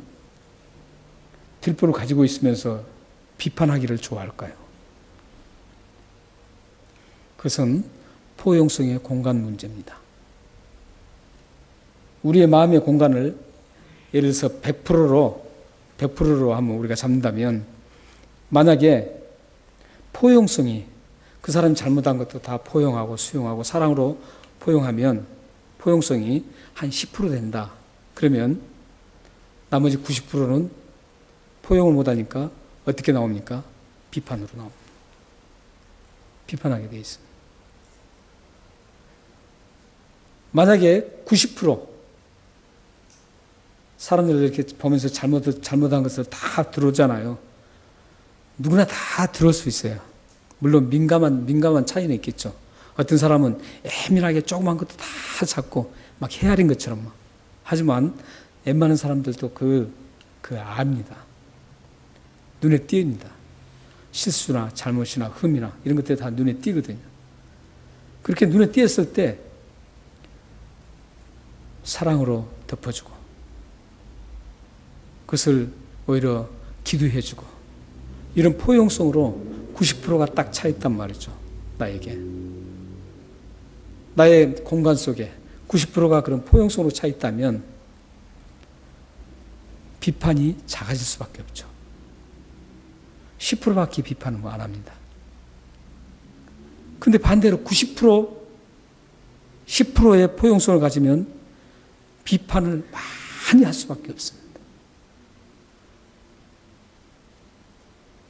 들보를 가지고 있으면서 비판하기를 좋아할까요? 그것은 포용성의 공간 문제입니다. 우리의 마음의 공간을 예를 들어서 100%로 한번 우리가 잡는다면, 만약에 포용성이, 그 사람이 잘못한 것도 다 포용하고 수용하고 사랑으로 포용하면 포용성이 한 10% 된다. 그러면 나머지 90%는 포용을 못하니까 어떻게 나옵니까? 비판으로 나옵니다. 비판하게 되어 있습니다. 만약에 90% 사람들 이렇게 보면서 잘못한 것을 다 들어오잖아요. 누구나 다 들을 수 있어요. 물론 민감한 차이는 있겠죠. 어떤 사람은 예민하게 조그만 것도 다 잡고 막 헤아린 것처럼 막. 하지만 웬만한 사람들도 그 압니다. 눈에 띕니다. 실수나 잘못이나 흠이나 이런 것들이 다 눈에 띄거든요. 그렇게 눈에 띄었을 때 사랑으로 덮어주고, 그것을 오히려 기도해주고, 이런 포용성으로 90%가 딱 차 있단 말이죠, 나에게. 나의 공간 속에 90%가 그런 포용성으로 차 있다면 비판이 작아질 수밖에 없죠. 10%밖에 비판은 안 합니다. 근데 반대로 90%, 10%의 포용성을 가지면 비판을 많이 할 수밖에 없습니다.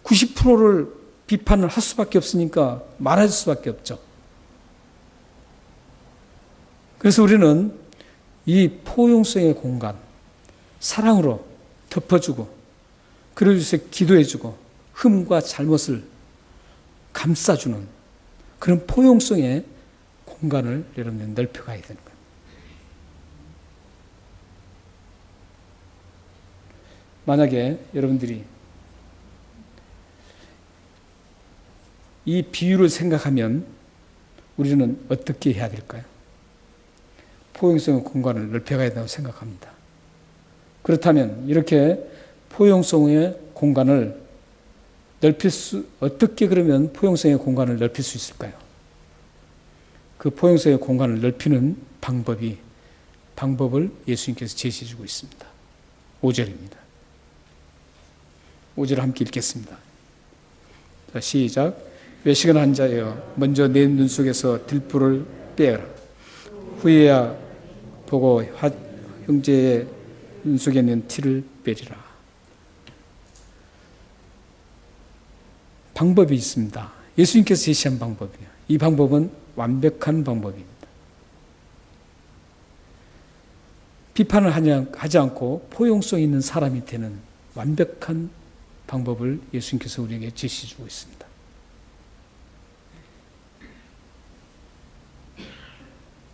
90%를 비판을 할 수밖에 없으니까 말할 수밖에 없죠. 그래서 우리는 이 포용성의 공간, 사랑으로 덮어주고, 그를 위해서 기도해주고, 흠과 잘못을 감싸주는 그런 포용성의 공간을 여러분들 넓혀가야 되는 거예요. 만약에 여러분들이 이 비유를 생각하면 우리는 어떻게 해야 될까요? 포용성의 공간을 넓혀가야 된다고 생각합니다. 그렇다면 이렇게 포용성의 공간을 어떻게 그러면 포용성의 공간을 넓힐 수 있을까요? 그 포용성의 공간을 넓히는 방법을 예수님께서 제시해 주고 있습니다. 5절입니다. 5절 함께 읽겠습니다. 자, 시작. 외식은 한 자여, 먼저 내 눈 속에서 들불을 빼어라. 후에야 보고 형제의 눈 속에 있는 티를 빼리라. 방법이 있습니다. 예수님께서 제시한 방법이에요. 이 방법은 완벽한 방법입니다. 비판을 하지 않고 포용성 있는 사람이 되는 완벽한 방법을 예수님께서 우리에게 제시해 주고 있습니다.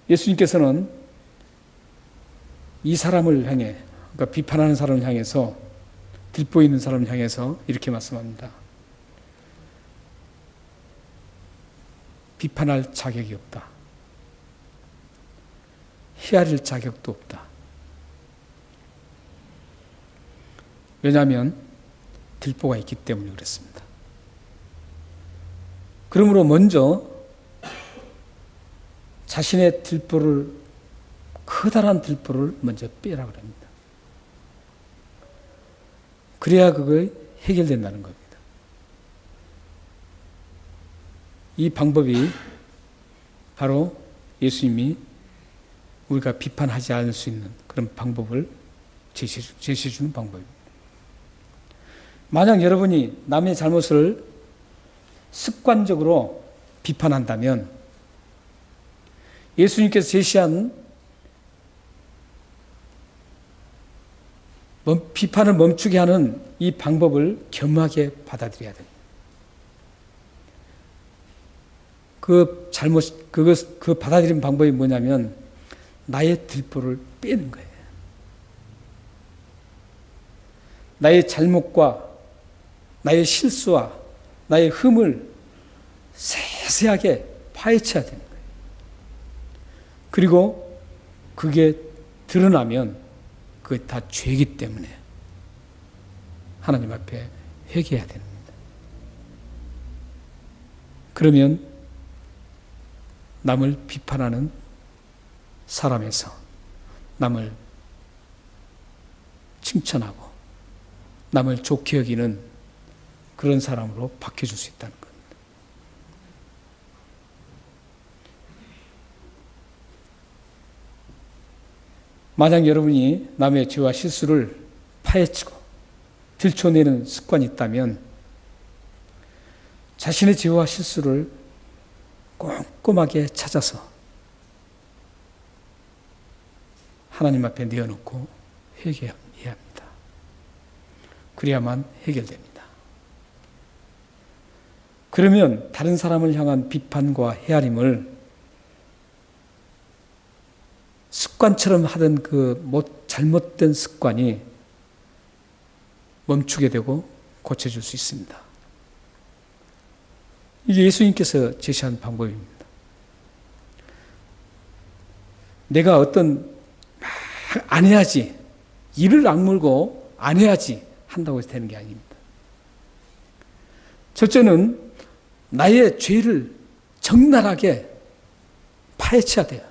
예수님께서는 이 사람을 향해, 그러니까 비판하는 사람을 향해서, 들보 있는 사람을 향해서 이렇게 말씀합니다. 비판할 자격이 없다. 헤아릴 자격도 없다. 왜냐하면 들보가 있기 때문에 그렇습니다. 그러므로 먼저 자신의 들보를, 커다란 들보를 먼저 빼라 그럽니다. 그래야 그게 해결된다는 겁니다. 이 방법이 바로 예수님이 우리가 비판하지 않을 수 있는 그런 방법을 제시해 주는 방법입니다. 만약 여러분이 남의 잘못을 습관적으로 비판한다면 예수님께서 제시한 비판을 멈추게 하는 이 방법을 겸하게 받아들여야 됩니다. 그 받아들인 방법이 뭐냐면 나의 들보를 빼는 거예요. 나의 잘못과 나의 실수와 나의 흠을 세세하게 파헤쳐야 되는 거예요. 그리고 그게 드러나면 그게 다 죄이기 때문에 하나님 앞에 회개해야 됩니다. 그러면 남을 비판하는 사람에서 남을 칭찬하고 남을 좋게 여기는 그런 사람으로 바뀌어줄 수 있다는 겁니다. 만약 여러분이 남의 죄와 실수를 파헤치고 들춰내는 습관이 있다면 자신의 죄와 실수를 꼼꼼하게 찾아서 하나님 앞에 내어놓고 회개해야 합니다. 그래야만 해결됩니다. 그러면 다른 사람을 향한 비판과 헤아림을 습관처럼 하던 그 잘못된 습관이 멈추게 되고 고쳐질 수 있습니다. 이게 예수님께서 제시한 방법입니다. 내가 안 해야지, 이를 악물고 안 해야지 한다고 해서 되는 게 아닙니다. 첫째는 나의 죄를 적나라하게 파헤쳐야 돼요.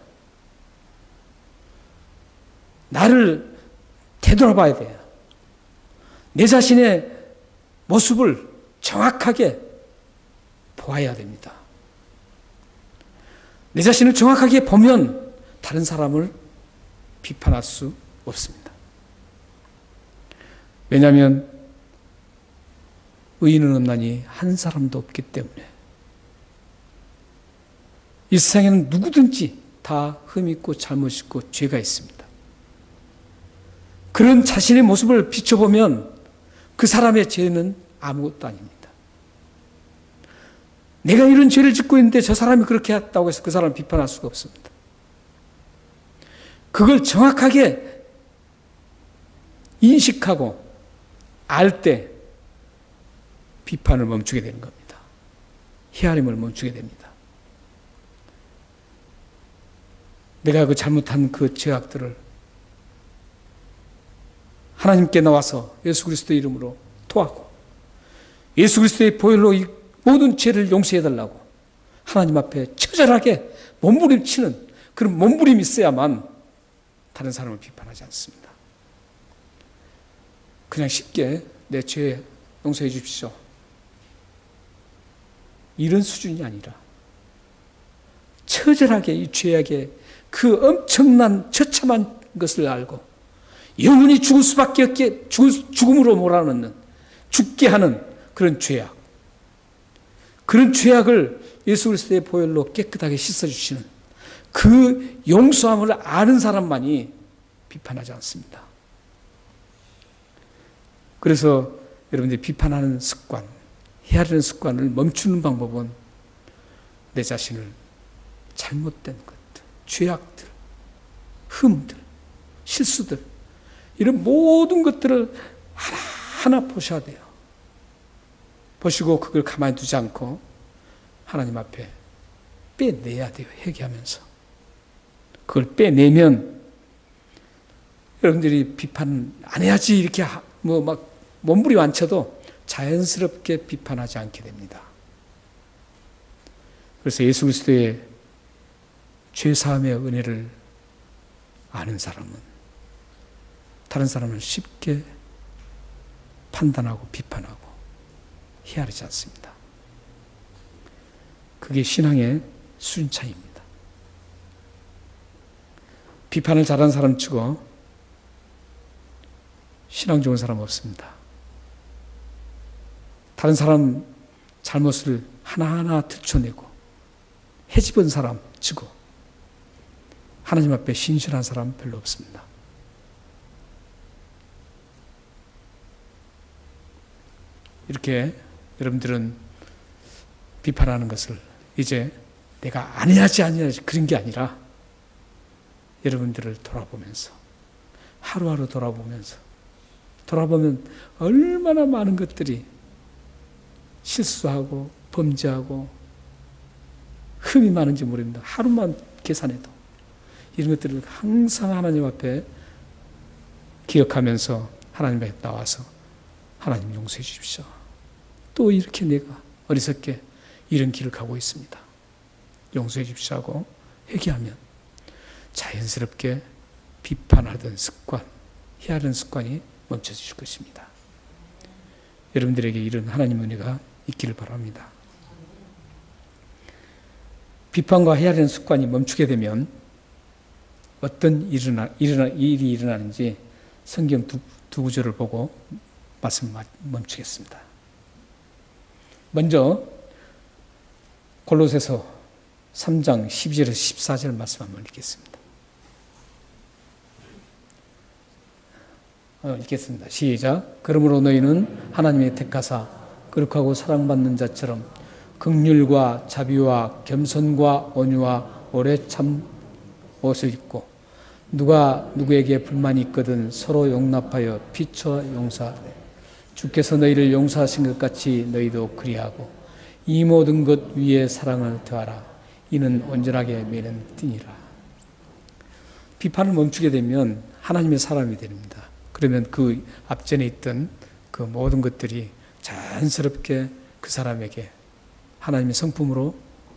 나를 되돌아봐야 돼요. 내 자신의 모습을 정확하게 보아야 됩니다. 내 자신을 정확하게 보면 다른 사람을 비판할 수 없습니다. 왜냐하면 의인은 없나니 한 사람도 없기 때문에 이 세상에는 누구든지 다 흠이 있고 잘못 있고 죄가 있습니다. 그런 자신의 모습을 비춰보면 그 사람의 죄는 아무것도 아닙니다. 내가 이런 죄를 짓고 있는데 저 사람이 그렇게 했다고 해서 그 사람을 비판할 수가 없습니다. 그걸 정확하게 인식하고 알 때 비판을 멈추게 되는 겁니다. 헤아림을 멈추게 됩니다. 내가 그 잘못한 그 죄악들을 하나님께 나와서 예수 그리스도의 이름으로 토하고 예수 그리스도의 보혈로 이 모든 죄를 용서해달라고 하나님 앞에 처절하게 몸부림치는 그런 몸부림이 있어야만 다른 사람을 비판하지 않습니다. 그냥 쉽게 내 죄 용서해 주십시오. 이런 수준이 아니라 처절하게 이 죄악의 그 엄청난 처참한 것을 알고 영원히 죽을 수밖에 없게 죽음으로 몰아넣는 죽게 하는 그런 죄악, 그런 죄악을 예수 그리스도의 보혈로 깨끗하게 씻어주시는 그 용서함을 아는 사람만이 비판하지 않습니다. 그래서 여러분들이 비판하는 습관, 헤아리는 습관을 멈추는 방법은 내 자신을 잘못된 것들, 죄악들, 흠들, 실수들 이런 모든 것들을 하나하나 보셔야 돼요. 보시고 그걸 가만히 두지 않고 하나님 앞에 빼내야 돼요. 회개하면서. 그걸 빼내면 여러분들이 비판 안 해야지 이렇게 뭐 막 몸부림 안 쳐도 자연스럽게 비판하지 않게 됩니다. 그래서 예수 그리스도의 죄사함의 은혜를 아는 사람은 다른 사람을 쉽게 판단하고 비판하고 헤아리지 않습니다. 그게 신앙의 수준 차이입니다. 비판을 잘하는 사람 치고 신앙 좋은 사람 없습니다. 다른 사람 잘못을 하나하나 들춰내고 헤집은 사람 치고 하나님 앞에 신실한 사람 별로 없습니다. 이렇게 여러분들은 비판하는 것을 이제 내가 안 해야지 그런 게 아니라 여러분들을 돌아보면서 하루하루 돌아보면 얼마나 많은 것들이 실수하고 범죄하고 흠이 많은지 모릅니다. 하루만 계산해도 이런 것들을 항상 하나님 앞에 기억하면서 하나님 앞에 나와서 하나님 용서해 주십시오. 또 이렇게 내가 어리석게 이런 길을 가고 있습니다. 용서해 주십시오 하고 회개하면 자연스럽게 비판하던 습관, 헤아리는 습관이 멈춰지실 것입니다. 여러분들에게 이런 하나님의 은혜가 있기를 바랍니다. 비판과 헤아리는 습관이 멈추게 되면 어떤 일이 일어나는지 성경 두 구절을 보고 말씀 멈추겠습니다. 먼저 골로새서 3장 12절에서 14절 말씀 한번 읽겠습니다. 읽겠습니다. 시작. 그러므로 너희는 하나님의 택하사 거룩하고 사랑받는 자처럼 긍휼과 자비와 겸손과 온유와 오래 참옷을 입고 누가 누구에게 불만이 있거든 서로 용납하여 비춰 용서하되 주께서 너희를 용서하신 것 같이 너희도 그리하고 이 모든 것 위에 사랑을 더하라. 이는 온전하게 매는 띠니라. 비판을 멈추게 되면 하나님의 사람이 됩니다. 그러면 그 앞전에 있던 그 모든 것들이 자연스럽게 그 사람에게 하나님의 성품으로,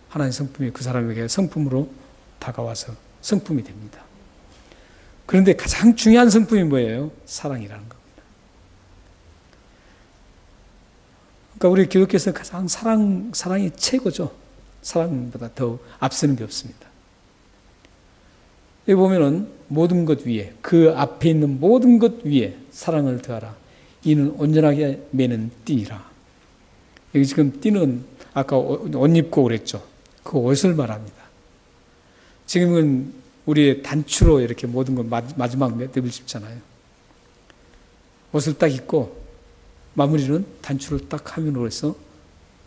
하나님의 성품이 그 사람에게 성품으로 다가와서 성품이 됩니다. 그런데 가장 중요한 성품이 뭐예요? 사랑이라는 겁니다. 그러니까 우리 기독교에서 가장 사랑이 최고죠. 사랑보다 더 앞서는 게 없습니다. 여기 보면은 모든 것 위에, 그 앞에 있는 모든 것 위에 사랑을 더하라. 이는 온전하게 매는 띠니라. 여기 지금 띠는 아까 옷 입고 그랬죠. 그 옷을 말합니다. 지금은 우리의 단추로 이렇게 모든 걸 마지막 매듭을 짚잖아요. 옷을 딱 입고 마무리는 단추를 딱 함으로 해서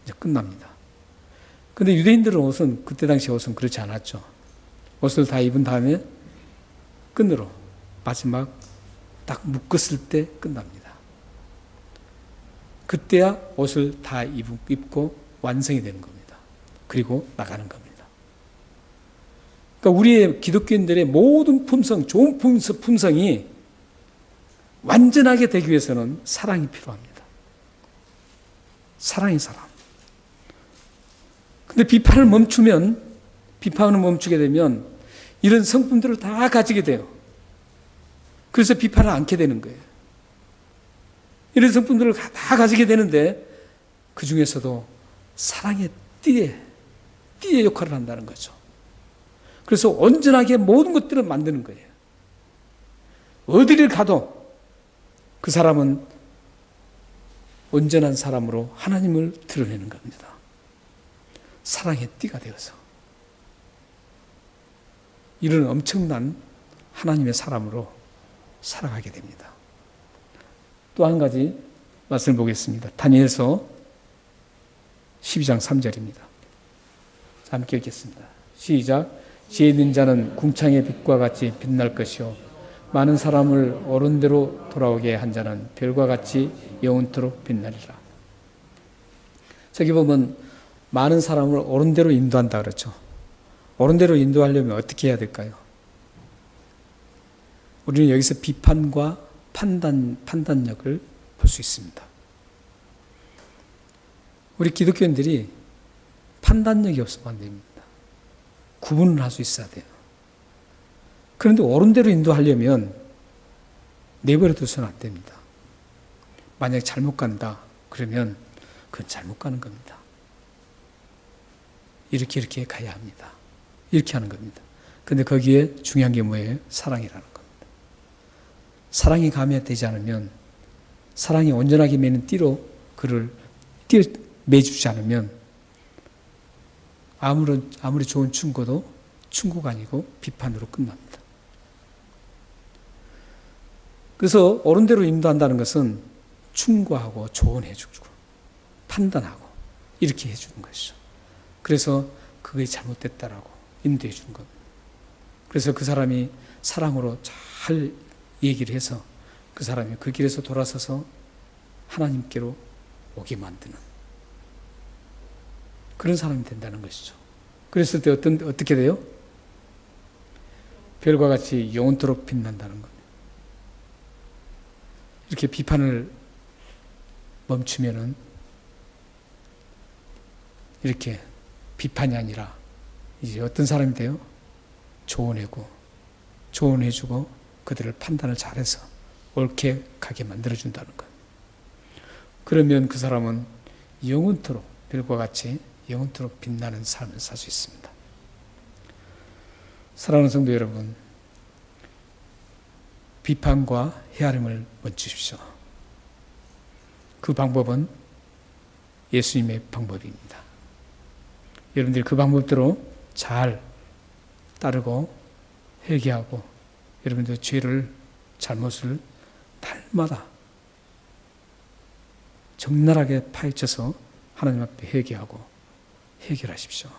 이제 끝납니다. 근데 유대인들은 옷은, 그때 당시 옷은 그렇지 않았죠. 옷을 다 입은 다음에 끈으로 마지막 딱 묶었을 때 끝납니다. 그때야 옷을 다 입고 완성이 되는 겁니다. 그리고 나가는 겁니다. 그러니까 우리의 기독교인들의 모든 품성, 좋은 품성이 완전하게 되기 위해서는 사랑이 필요합니다. 사랑이 사람. 근데 비판을 멈추게 되면 이런 성품들을 다 가지게 돼요. 그래서 비판을 않게 되는 거예요. 이런 성품들을 다 가지게 되는데 그 중에서도 사랑의 띠의 역할을 한다는 거죠. 그래서 온전하게 모든 것들을 만드는 거예요. 어디를 가도 그 사람은 온전한 사람으로 하나님을 드러내는 겁니다. 사랑의 띠가 되어서 이런 엄청난 하나님의 사람으로 살아가게 됩니다. 또 한 가지 말씀을 보겠습니다. 다니엘서 12장 3절입니다. 함께 읽겠습니다. 시작. 지혜 있는 자는 궁창의 빛과 같이 빛날 것이요 많은 사람을 옳은 대로 돌아오게 한 자는 별과 같이 영원토록 빛나리라. 저기 보면 많은 사람을 옳은 대로 인도한다 그렇죠. 옳은 대로 인도하려면 어떻게 해야 될까요? 우리는 여기서 비판과 판단력을 볼 수 있습니다. 우리 기독교인들이 판단력이 없으면 안 됩니다. 구분을 할 수 있어야 돼요. 그런데 옳은 대로 인도하려면 내버려 두서는 안 됩니다. 만약에 잘못 간다 그러면 그건 잘못 가는 겁니다. 이렇게 가야 합니다. 이렇게 하는 겁니다. 근데 거기에 중요한 게 뭐예요? 사랑이라는 겁니다. 사랑이 가미되지 않으면, 사랑이 온전하게 매는 띠로 그를 매주지 않으면 아무리 좋은 충고도 충고가 아니고 비판으로 끝납니다. 그래서 옳은 대로 인도한다는 것은 충고하고 조언해주고 판단하고 이렇게 해주는 것이죠. 그래서 그게 잘못됐다라고 인도해 주는 겁니다. 그래서 그 사람이 사랑으로 잘 얘기를 해서 그 사람이 그 길에서 돌아서서 하나님께로 오게 만드는 그런 사람이 된다는 것이죠. 그랬을 때 어떻게 돼요? 별과 같이 영원토록 빛난다는 겁니다. 이렇게 비판을 멈추면은 이렇게 비판이 아니라 이제 어떤 사람이 돼요? 조언해주고 그들을 판단을 잘해서 옳게 가게 만들어준다는 거예요. 그러면 그 사람은 영원토록 별과 같이 영원토록 빛나는 삶을 살 수 있습니다. 사랑하는 성도 여러분, 비판과 헤아림을 멈추십시오. 그 방법은 예수님의 방법입니다. 여러분들이 그 방법대로 잘 따르고 회개하고 여러분들 죄를, 잘못을 날마다 적나라하게 파헤쳐서 하나님 앞에 회개하고 해결하십시오.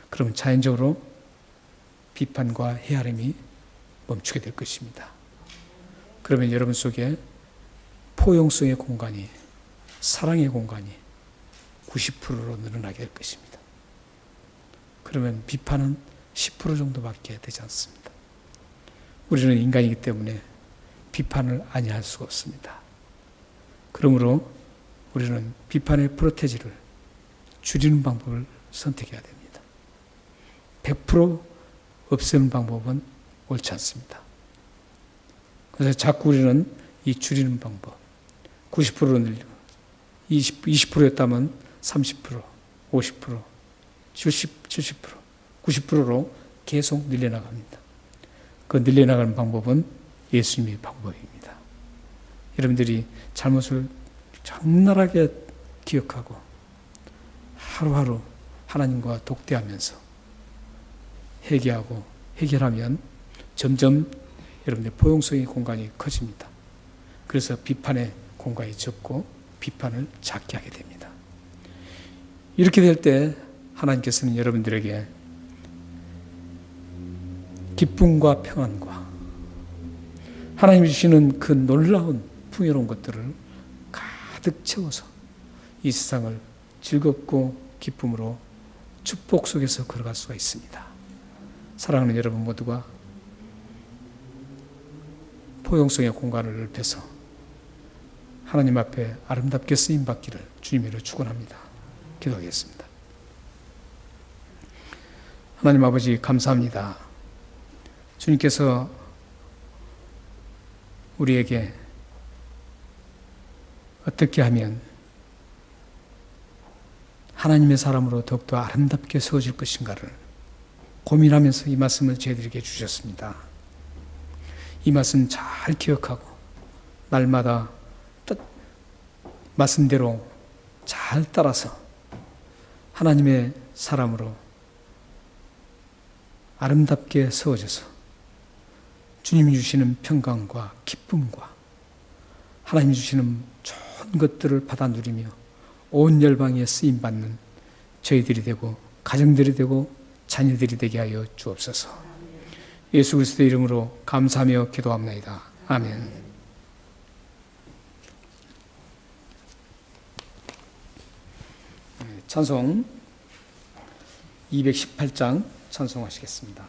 그러면 자연적으로 비판과 헤아림이 멈추게 될 것입니다. 그러면 여러분 속에 포용성의 공간이, 사랑의 공간이 90%로 늘어나게 될 것입니다. 그러면 비판은 10% 정도밖에 되지 않습니다. 우리는 인간이기 때문에 비판을 아니할 수가 없습니다. 그러므로 우리는 비판의 프로테지를 줄이는 방법을 선택해야 됩니다. 100% 없애는 방법은 옳지 않습니다. 그래서 자꾸 우리는 이 줄이는 방법, 90%로 늘리고 20%였다면 30%, 50%, 70%, 90%로 계속 늘려나갑니다. 그 늘려나가는 방법은 예수님의 방법입니다. 여러분들이 잘못을 적나라하게 기억하고 하루하루 하나님과 독대하면서 해결하면 점점 여러분의 포용성의 공간이 커집니다. 그래서 비판의 공간이 적고 비판을 작게 하게 됩니다. 이렇게 될 때 하나님께서는 여러분들에게 기쁨과 평안과 하나님이 주시는 그 놀라운 풍요로운 것들을 가득 채워서 이 세상을 즐겁고 기쁨으로 축복 속에서 걸어갈 수가 있습니다. 사랑하는 여러분 모두가 포용성의 공간을 넓혀서 하나님 앞에 아름답게 쓰임받기를 주님으로 축원합니다. 기도하겠습니다. 하나님 아버지 감사합니다. 주님께서 우리에게 어떻게 하면 하나님의 사람으로 더욱더 아름답게 세워질 것인가를 고민하면서 이 말씀을 저희들에게 주셨습니다. 이 말씀 잘 기억하고 날마다 말씀대로 잘 따라서 하나님의 사람으로 아름답게 세워져서 주님이 주시는 평강과 기쁨과 하나님이 주시는 좋은 것들을 받아 누리며 온 열방에 쓰임받는 저희들이 되고 가정들이 되고 자녀들이 되게 하여 주옵소서. 예수 그리스도의 이름으로 감사하며 기도합나이다. 아멘. 찬송 218장 찬송하시겠습니다.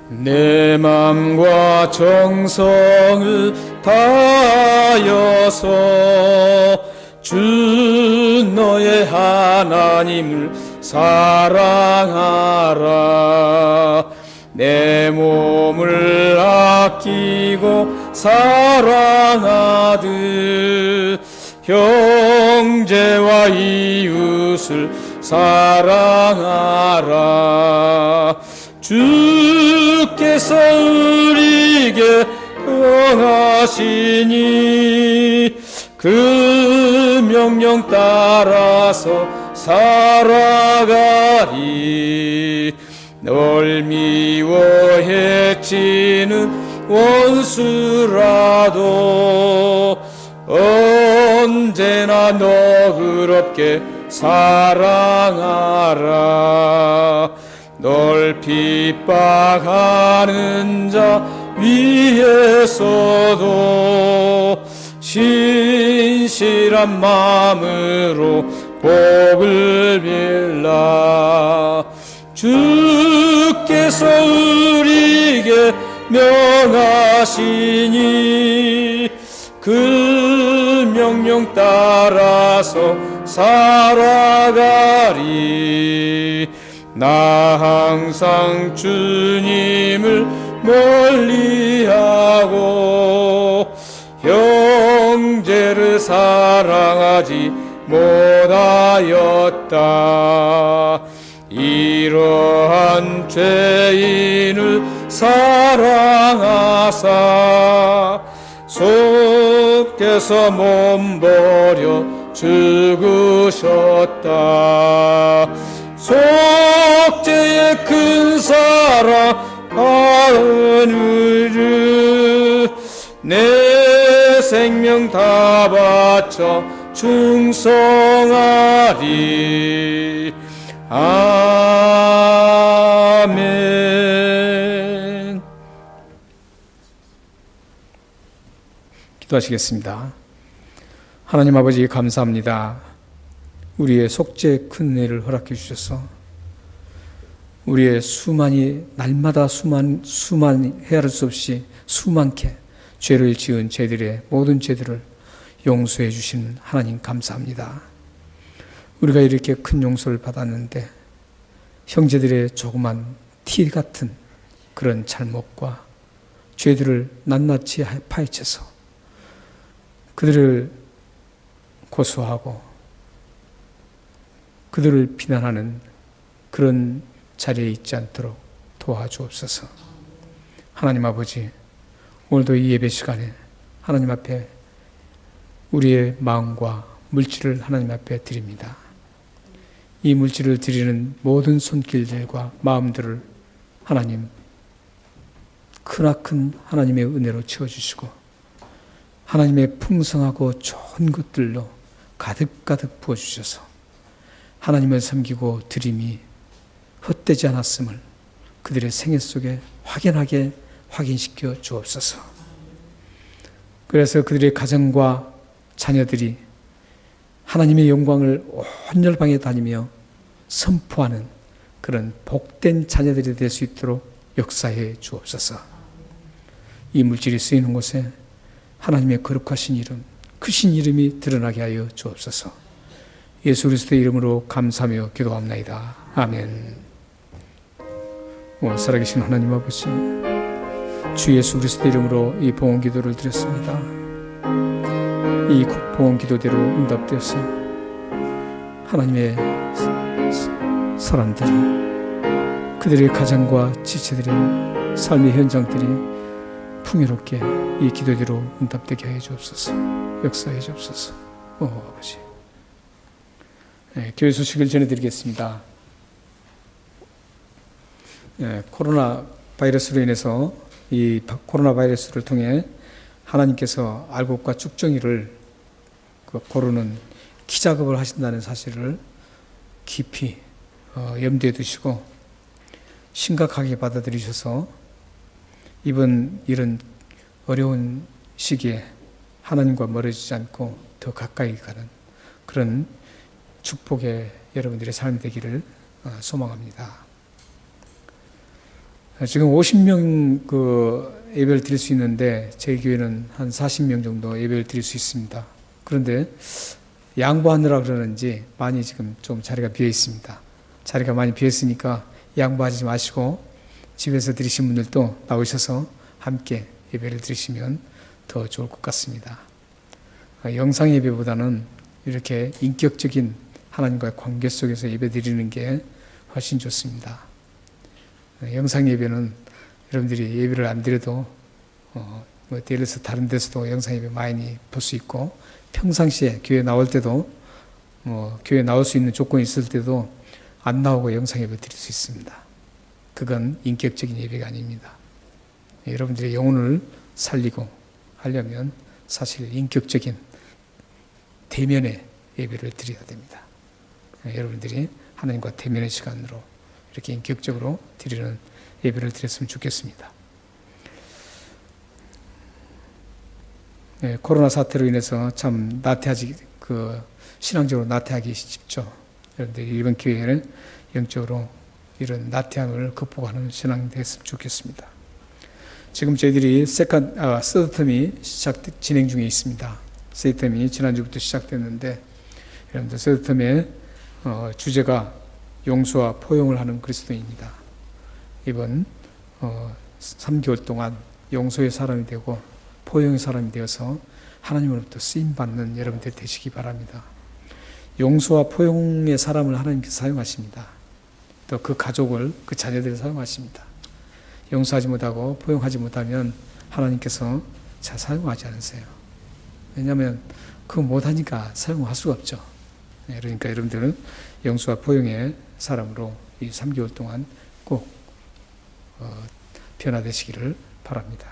내 맘과 정성을 다하여서 주 너의 하나님을 사랑하라. 내 몸을 아끼고 사랑하듯 형제와 이웃을 사랑하라. 주께서 우리에게 명하시니 그 명령 따라서 살아가리. 널 미워 해치는 원수라도 언제나 너그럽게 사랑하라. 널 핍박하는 자 위에서도 신실한 마음으로 복을 빌라. 주께서 우리에게 명하시니 그 명령 따라서 살아가리. 나 항상 주님을 멀리하고 형제를 사랑하지 못하였다. 이러한 죄인을 사랑하사 속에서 몸버려 죽으셨다. 속죄의 큰 사랑 하느니 내 생명 다 바쳐 충성하리. 아멘. 기도하시겠습니다. 하나님 아버지 감사합니다. 우리의 속죄의 큰 은혜를 허락해 주셔서 우리의 날마다 헤아릴 수 없이 수많게 죄를 지은 죄들의 모든 죄들을 용서해 주시는 하나님 감사합니다. 우리가 이렇게 큰 용서를 받았는데 형제들의 조그만 티 같은 그런 잘못과 죄들을 낱낱이 파헤쳐서 그들을 고소하고 그들을 비난하는 그런 자리에 있지 않도록 도와주옵소서. 하나님 아버지, 오늘도 이 예배 시간에 하나님 앞에 우리의 마음과 물질을 하나님 앞에 드립니다. 이 물질을 드리는 모든 손길들과 마음들을 하나님 크나큰 하나님의 은혜로 채워주시고 하나님의 풍성하고 좋은 것들로 가득가득 부어주셔서 하나님을 섬기고 드림이 헛되지 않았음을 그들의 생애 속에 확연하게 확인시켜 주옵소서. 그래서 그들의 가정과 자녀들이 하나님의 영광을 온 열방에 다니며 선포하는 그런 복된 자녀들이 될 수 있도록 역사해 주옵소서. 이 물질이 쓰이는 곳에 하나님의 거룩하신 이름, 크신 이름이 드러나게 하여 주옵소서. 예수 그리스도의 이름으로 감사하며 기도합나이다. 아멘. 살아계신 하나님 아버지, 주 예수 그리스도의 이름으로 이 봉헌 기도를 드렸습니다. 이 봉헌 기도대로 응답되어서 하나님의 사람들이 그들의 가정과 지체들의 삶의 현장들이 풍요롭게 이 기도대로 응답되게 해 주옵소서. 역사해 주옵소서. 아버지, 교회 소식을 전해드리겠습니다. 코로나 바이러스로 인해서 이 코로나 바이러스를 통해 하나님께서 알곡과 쭉정이를 고르는 키 작업을 하신다는 사실을 깊이 염두에 두시고 심각하게 받아들이셔서 이번 이런 어려운 시기에 하나님과 멀어지지 않고 더 가까이 가는 그런 축복의 여러분들의 삶이 되기를 소망합니다. 지금 50명 예배를 드릴 수 있는데 저희 교회는 한 40명 정도 예배를 드릴 수 있습니다. 그런데 양보하느라 그러는지 많이 지금 좀 자리가 비어 있습니다. 자리가 많이 비어 있으니까 양보하지 마시고 집에서 드리신 분들도 나오셔서 함께 예배를 드리시면 더 좋을 것 같습니다. 영상 예배보다는 이렇게 인격적인 하나님과의 관계 속에서 예배 드리는 게 훨씬 좋습니다. 영상 예배는 여러분들이 예배를 안 드려도 예를 들어서 다른 데서도 영상 예배 많이 볼 수 있고 평상시에 교회 나올 때도 교회 나올 수 있는 조건이 있을 때도 안 나오고 영상 예배 드릴 수 있습니다. 그건 인격적인 예배가 아닙니다. 여러분들의 영혼을 살리고 하려면 사실 인격적인 대면의 예배를 드려야 됩니다. 여러분들이 하나님과 대면의 시간으로 이렇게 인격적으로 드리는 예배를 드렸으면 좋겠습니다. 코로나 사태로 인해서 참 신앙적으로 나태하기 쉽죠. 여러분들 이번 기회에는 영적으로 이런 나태함을 극복하는 신앙이 됐으면 좋겠습니다. 지금 저희들이 서드 텀이 진행 중에 있습니다. 서드 텀이 지난주부터 시작됐는데 여러분들 서드 텀의 주제가 용서와 포용을 하는 그리스도인입니다. 이번 3개월 동안 용서의 사람이 되고 포용의 사람이 되어서 하나님으로부터 쓰임받는 여러분들 되시기 바랍니다. 용서와 포용의 사람을 하나님께서 사용하십니다. 또 그 가족을, 그 자녀들을 사용하십니다. 용서하지 못하고 포용하지 못하면 하나님께서 잘 사용하지 않으세요. 왜냐하면 그거 못하니까 사용할 수가 없죠. 그러니까 여러분들은 용서와 포용의 사람으로 이 3개월 동안 꼭 변화되시기를 바랍니다.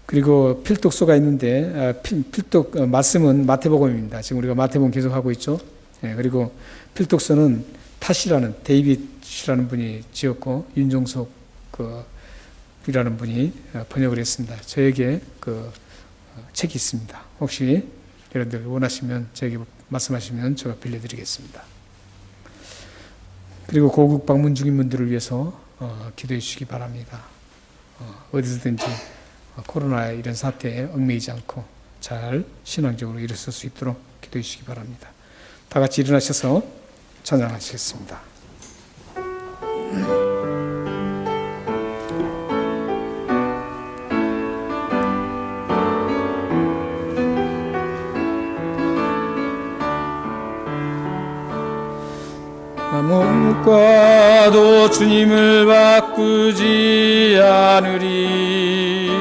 그리고 필독서가 있는데 필독 말씀은 마태복음입니다. 지금 우리가 마태복음 계속 하고 있죠. 그리고 필독서는 탓이라는 데이빗이라는 분이 지었고 윤종석 이라는 분이 번역을 했습니다. 저에게 책이 있습니다. 혹시 여러분들 원하시면 저에게 말씀하시면 제가 빌려드리겠습니다. 그리고 고국 방문 중인 분들을 위해서 기도해 주시기 바랍니다. 어디서든지 코로나 이런 사태에 얽매이지 않고 잘 신앙적으로 일어설 수 있도록 기도해 주시기 바랍니다. 다 같이 일어나셔서 찬양하시겠습니다. 아무과도 주님을 바꾸지 않으리.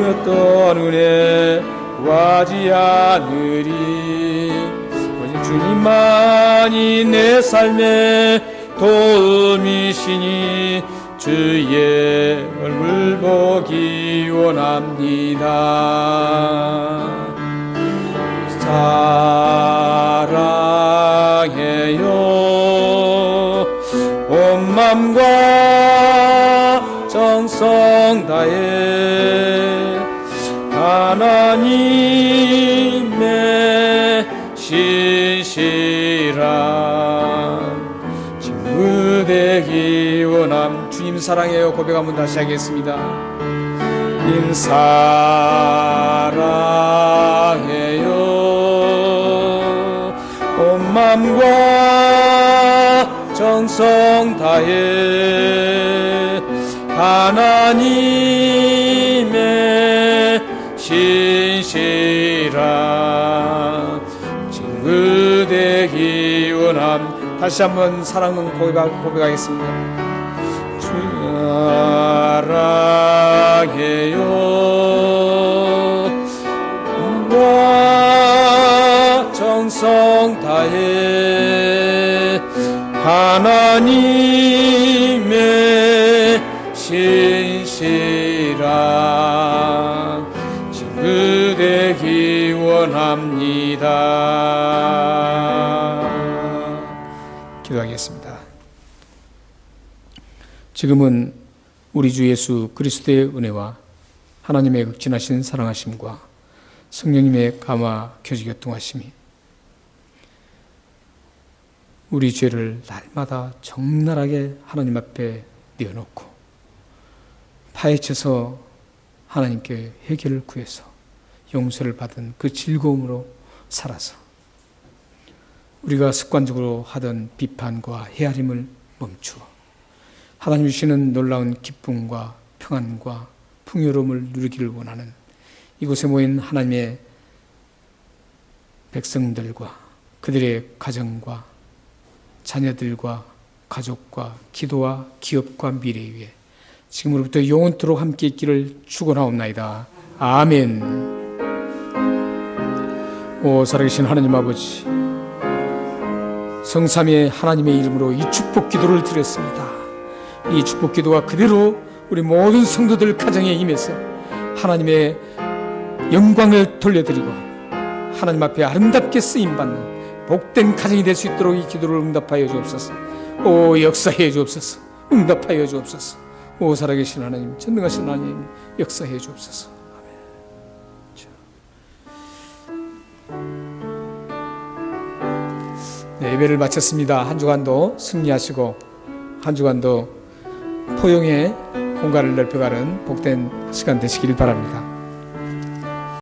어떤 은혜 구하지 않으리. 오직 주님만이 내 삶의 도움이시니 주의 얼굴 보기 원합니다. 사랑해요 온 맘과 정성 다해 하나님의 신실한 친구 되기 원함. 주님 사랑해요 고백 한번 다시 하겠습니다. 주님 사랑해요 온 맘과 정성 다해 하나님의 신실한 친구 되기 원함. 다시 한번 사랑은 고백하겠습니다. 사랑해요 와 정성 다해 하나님의 신실한 친구 되기 원합니다. 기도하겠습니다. 지금은 우리 주 예수 그리스도의 은혜와 하나님의 극진하신 사랑하심과 성령님의 감화 교제 교통하심이 우리 죄를 날마다 적나라하게 하나님 앞에 내어놓고 파헤쳐서 하나님께 해결을 구해서 용서를 받은 그 즐거움으로 살아서 우리가 습관적으로 하던 비판과 헤아림을 멈추어 하나님 주시는 놀라운 기쁨과 평안과 풍요로움을 누리기를 원하는 이곳에 모인 하나님의 백성들과 그들의 가정과 자녀들과 가족과 기도와 기업과 미래 위에 지금으로부터 영원토록 함께 있기를 축원하옵나이다. 아멘. 오 살아계신 하나님 아버지, 성삼위의 하나님의 이름으로 이 축복 기도를 드렸습니다. 이 축복 기도가 그대로 우리 모든 성도들 가정에 임해서 하나님의 영광을 돌려드리고 하나님 앞에 아름답게 쓰임받는 복된 가정이 될 수 있도록 이 기도를 응답하여 주옵소서. 오 역사해 주옵소서. 응답하여 주옵소서. 오 살아계신 하나님, 전능하신 하나님, 역사해 주옵소서. 아멘. 네, 예배를 마쳤습니다. 한 주간도 승리하시고 한 주간도 포용의 공간을 넓혀가는 복된 시간 되시길 바랍니다.